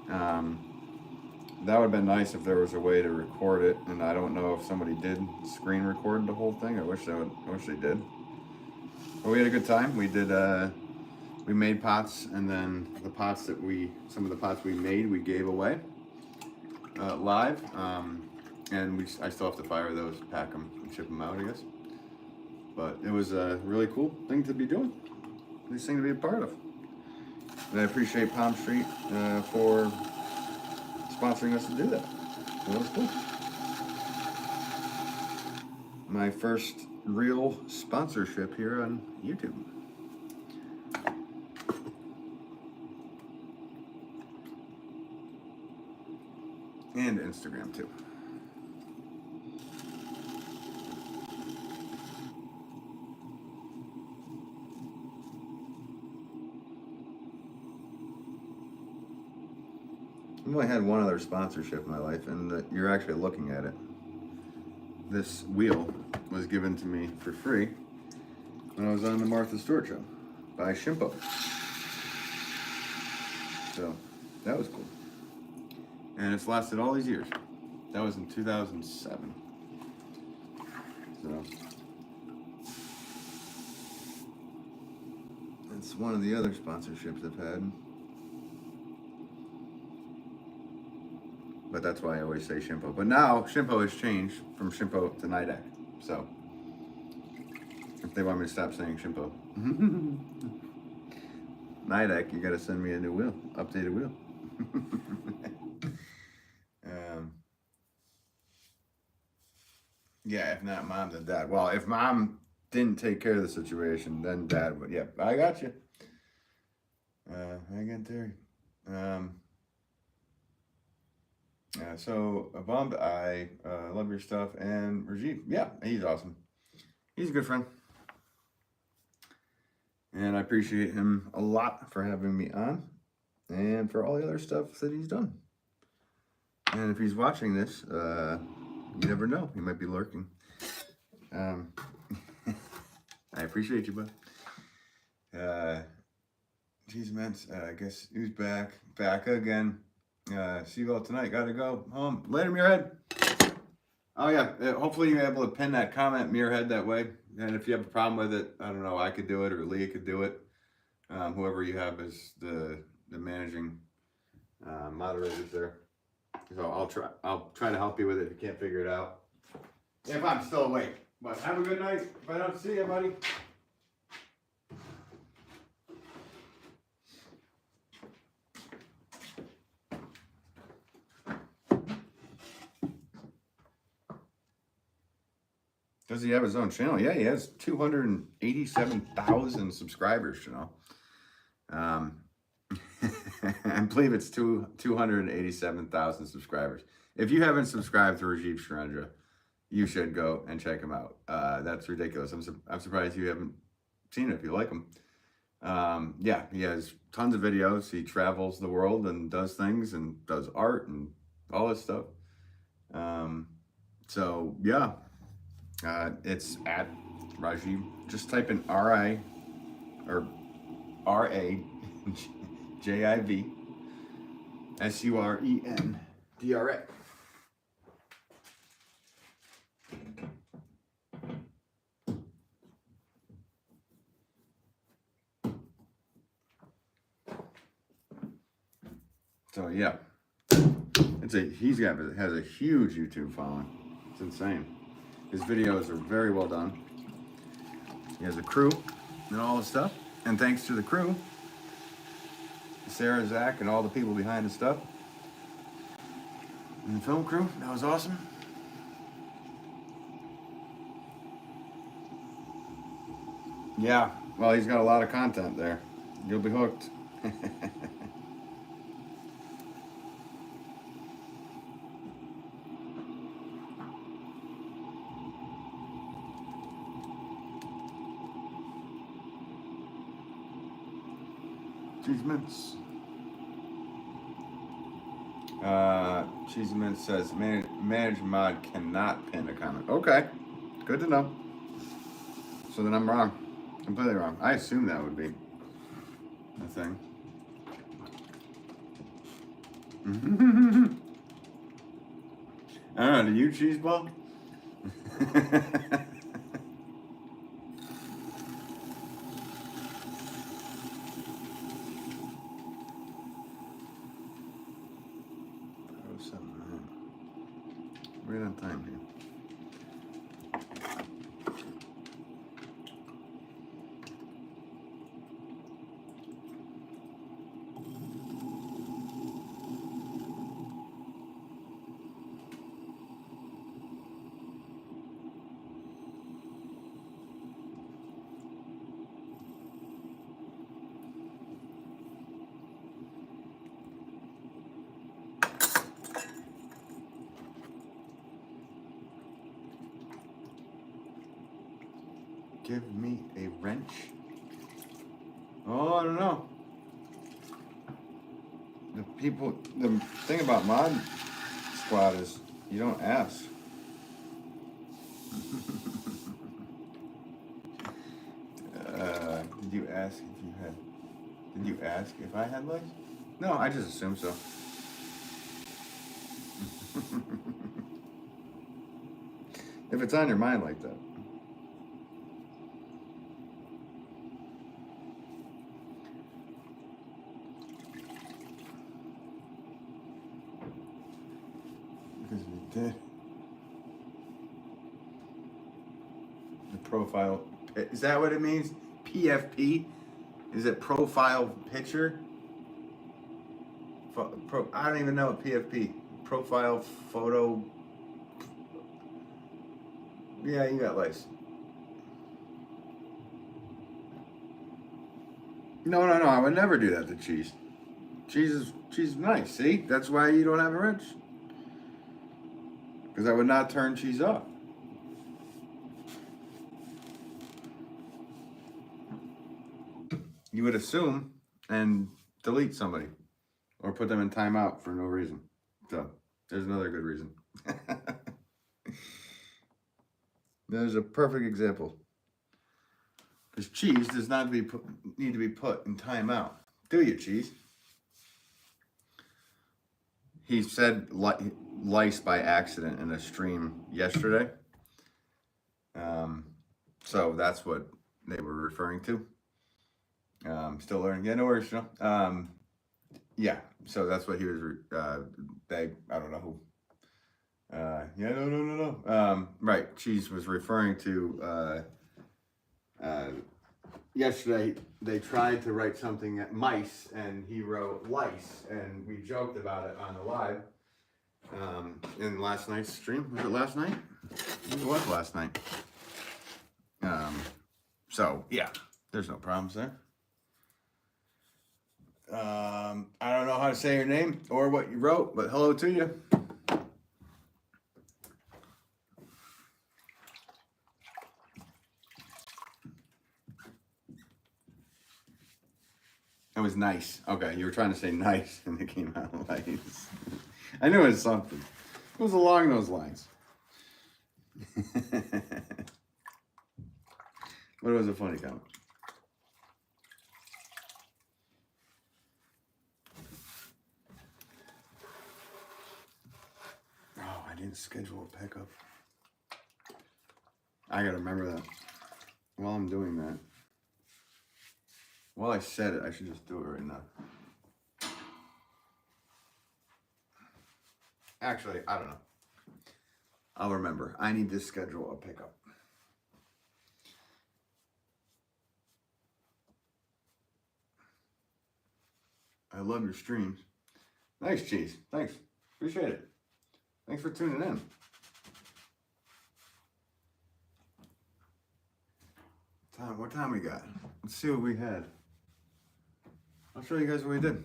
that would have been nice if there was a way to record it. And I don't know if somebody did screen record the whole thing. I wish they did. But we had a good time. We did. We made pots, and then some of the pots we made, we gave away live. And I still have to fire those, pack them, and ship them out, I guess. But it was a really cool thing to be doing. Nice thing to be a part of. And I appreciate Palm Street for sponsoring us to do that. That was cool. My first real sponsorship here on YouTube. And Instagram too. I've only had one other sponsorship in my life, and you're actually looking at it. This wheel was given to me for free when I was on the Martha Stewart show by Shimpo. So that was cool. And it's lasted all these years. That was in 2007. So it's one of the other sponsorships I've had. But that's why I always say Shimpo. But now Shimpo has changed from Shimpo to Nidec. So if they want me to stop saying Shimpo, Nidec, you got to send me a new wheel, updated wheel. Yeah, if not mom, then dad. Well, if mom didn't take care of the situation, then dad would. Yeah, I got you. I got Terry. So, Bump, I love your stuff. And Rajiv, yeah, he's awesome. He's a good friend. And I appreciate him a lot for having me on and for all the other stuff that he's done. And if he's watching this, you never know. He might be lurking. I appreciate you, bud. Geez, man, I guess he's back again. See you all tonight. Gotta go home. Later, Muirhead. Oh yeah, hopefully you're able to pin that comment, Muirhead, that way. And if you have a problem with it, I don't know, I could do it or Leah could do it. Whoever you have as the managing moderators there. So I'll try to help you with it if you can't figure it out. If I'm still awake. But have a good night. If I don't see you, buddy. Does he have his own channel? Yeah, he has 287,000 subscribers, you know. I believe it's 287,000 subscribers. If you haven't subscribed to Rajiv Sharendra, you should go and check him out. That's ridiculous. I'm surprised you haven't seen it if you like him. Yeah, he has tons of videos. He travels the world and does things and does art and all this stuff. So, yeah. It's at Rajiv. Just type in R-I or R-A-J-I-V S-U-R-E-N-D-R-A. So yeah, has a huge YouTube following. It's insane. His videos are very well done. He has a crew and all the stuff. And thanks to the crew, Sarah, Zach, and all the people behind the stuff, and the film crew, that was awesome. Yeah, well, he's got a lot of content there. You'll be hooked. Cheese Mints. Cheese Mints says manage mod cannot pin a comment. Okay, good to know. So then I'm wrong, completely wrong. I assume that would be a thing. I don't know. Do you cheese ball? Right on time here. Give me a wrench. Oh, I don't know. The thing about Mod Squad is you don't ask. Did you ask if you had? Did you ask if I had legs? No, I just assumed so. If it's on your mind like that. Because we did. The profile, is that what it means? PFP? Is it profile picture? I don't even know what PFP. Profile photo. Yeah, you got lice. No, I would never do that to cheese. Cheese is nice, see? That's why you don't have a wrench. Because I would not turn cheese off. You would assume and delete somebody. Or put them in timeout for no reason. So, there's another good reason. There's a perfect example. Because cheese does not need to be put in timeout. Do you, cheese? He said lice by accident in a stream yesterday. So that's what they were referring to. Still learning. Yeah, no worries, no. Yeah, so that's what he was, I don't know who. Yeah, no. Right, Cheese was referring to, yesterday they tried to write something at mice and he wrote lice and we joked about it on the live in last night's stream. Was it last night? It was last night. So yeah, there's no problems there. I don't know how to say your name or what you wrote, but hello to you. It was nice. Okay, you were trying to say nice and it came out nice. I knew it was something. It was along those lines. But it was a funny comment. Oh, I didn't schedule a pickup. I gotta remember that. While I'm doing that. Well, I said it. I should just do it right now. Actually, I don't know. I'll remember. I need to schedule a pickup. I love your streams. Nice, Cheese. Thanks. Appreciate it. Thanks for tuning in. What time we got? Let's see what we had. I'll show you guys what we did.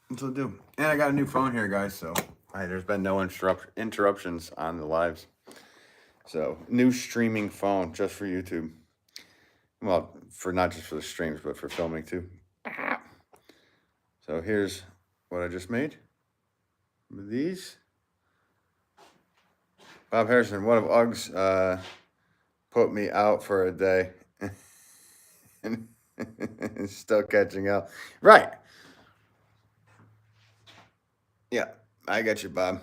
That's what we'll do. And I got a new phone here, guys, so there's been no interruptions on the lives. So, new streaming phone just for YouTube. Well, for not just for the streams, but for filming too. So here's what I just made. With these. Bob Harrison, one of Uggs put me out for a day. And still catching up. Right. Yeah, I get you, Bob.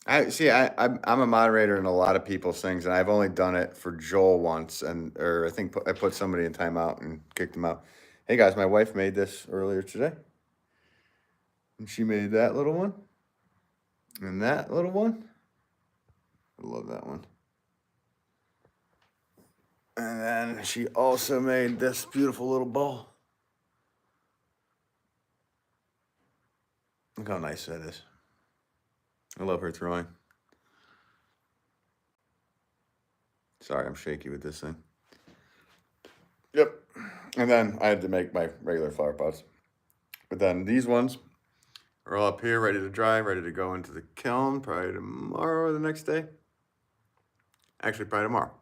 I'm a moderator in a lot of people's things, and I've only done it for Joel once, or I think I put somebody in timeout and kicked him out. Hey guys, my wife made this earlier today, and she made that little one, and that little one. I love that one. And then she also made this beautiful little bowl. Look how nice that is. I love her throwing. Sorry, I'm shaky with this thing. Yep. And then I had to make my regular flower pots. But then these ones are all up here, ready to dry, ready to go into the kiln probably tomorrow or the next day. Actually, probably tomorrow.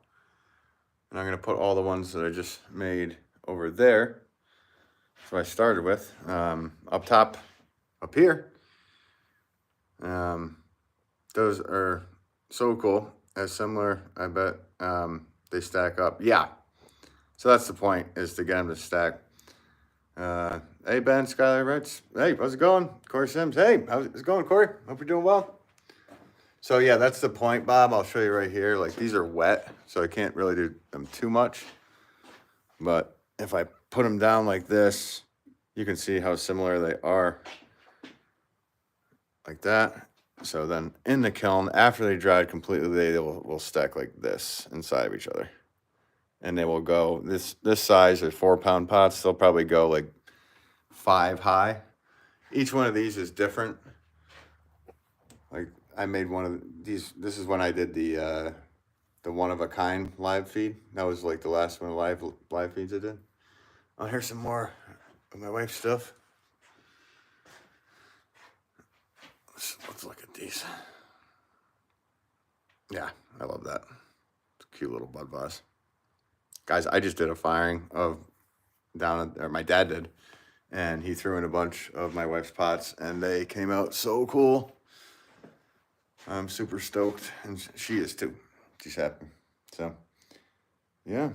And I'm going to put all the ones that I just made over there. So I started with up top, up here. Those are so cool. As similar, I bet they stack up. Yeah. So that's the point, is to get them to stack. Hey, Ben, Skylar Reds. Hey, how's it going? Corey Sims. Hey, how's it going, Corey? Hope you're doing well. So, yeah, that's the point, Bob. I'll show you right here. Like, these are wet, so I can't really do them too much. But if I put them down like this, you can see how similar they are. Like that. So then in the kiln, after they dried completely, they will stack like this inside of each other. And they will go, this size is 4-pound pots. They'll probably go like 5 high. Each one of these is different. Like I made one of these. This is when I did the one-of-a-kind live feed. That was like the last one of live feeds I did. Oh, here's some more of my wife's stuff. Let's look at these. Yeah, I love that. It's a cute little bud vase. Guys, I just did a firing of or my dad did, and he threw in a bunch of my wife's pots, and they came out so cool. I'm super stoked, and she is too. She's happy. So, yeah.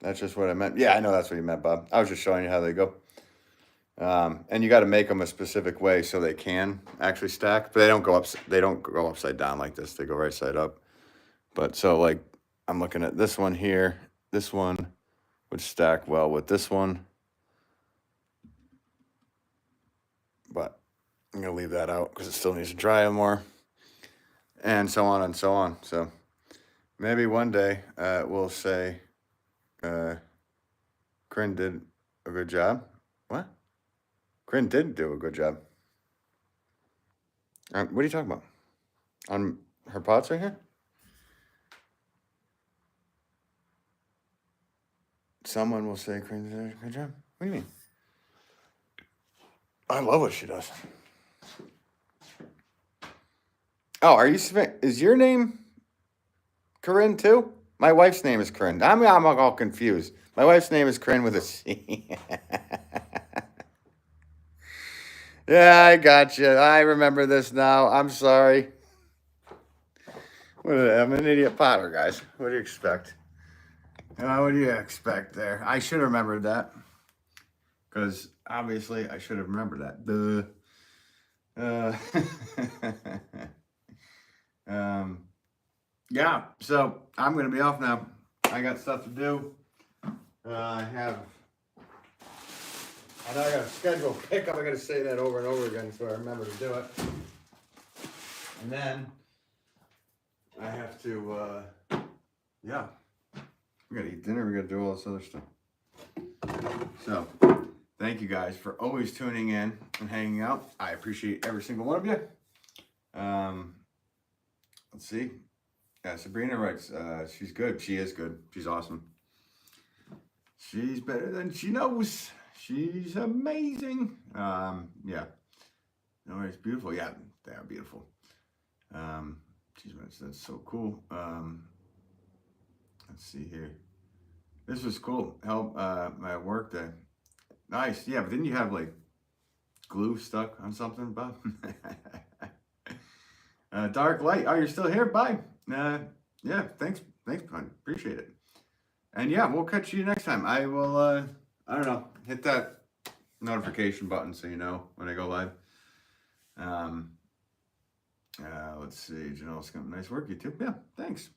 That's just what I meant. Yeah, I know that's what you meant, Bob. I was just showing you how they go. And you got to make them a specific way so they can actually stack, but they don't go upside down like this. They go right side up. But so like I'm looking at this one here. This one would stack well with this one, but I'm gonna leave that out because it still needs to dry more, and so on and so on. So maybe one day we'll say Corinne did a good job. What? Corinne did do a good job. What are you talking about? On her pots right here? Someone will say Corinne did a good job. What do you mean? I love what she does. Oh, is your name Corinne too? My wife's name is Corinne. I'm all confused. My wife's name is Corinne with a C. Yeah, I got you. I remember this now. I'm sorry. I'm an idiot potter, guys. What do you expect? What do you expect there? I should have remembered that. Because obviously I should have remembered that. Duh. Yeah, so I'm going to be off now. I got stuff to do. I know I got a scheduled pickup. I got to say that over and over again so I remember to do it. And then I have to, yeah, we got to eat dinner. We got to do all this other stuff. So thank you guys for always tuning in and hanging out. I appreciate every single one of you. Let's see. Yeah, Sabrina writes, she's good. She is good. She's awesome. She's better than she knows. She's amazing. Yeah. No, it's beautiful. Yeah, they are beautiful. Geez, that's so cool. Let's see here. This was cool. Help my work day. Nice. Yeah, but didn't you have like glue stuck on something, Bob? Dark light. Oh, you're still here? Bye. Yeah, thanks, bud. Appreciate it. And yeah, we'll catch you next time. I will. I don't know. Hit that notification button so you know when I go live. Let's see. Janelle's got nice work, you too. Yeah, thanks.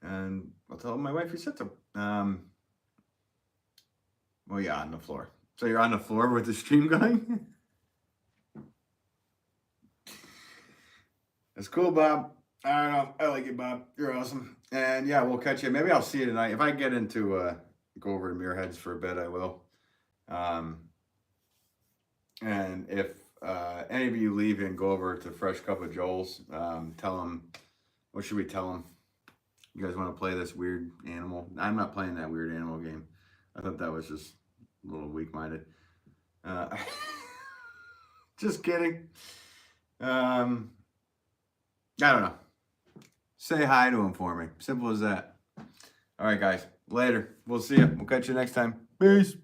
And I'll tell my wife you said so. Well, yeah, on the floor. So you're on the floor with the stream going? That's cool, Bob. I don't know. I like you, Bob. You're awesome. And yeah, we'll catch you. Maybe I'll see you tonight. If I get into go over to Muirheads for a bit, I will. And if any of you leave and go over to Fresh Cup of Joel's, tell them, what should we tell them? You guys want to play this weird animal? I'm not playing that weird animal game. I thought that was just a little weak-minded. Just kidding. I don't know. Say hi to him for me. Simple as that. All right, guys. Later. We'll see you. We'll catch you next time. Peace.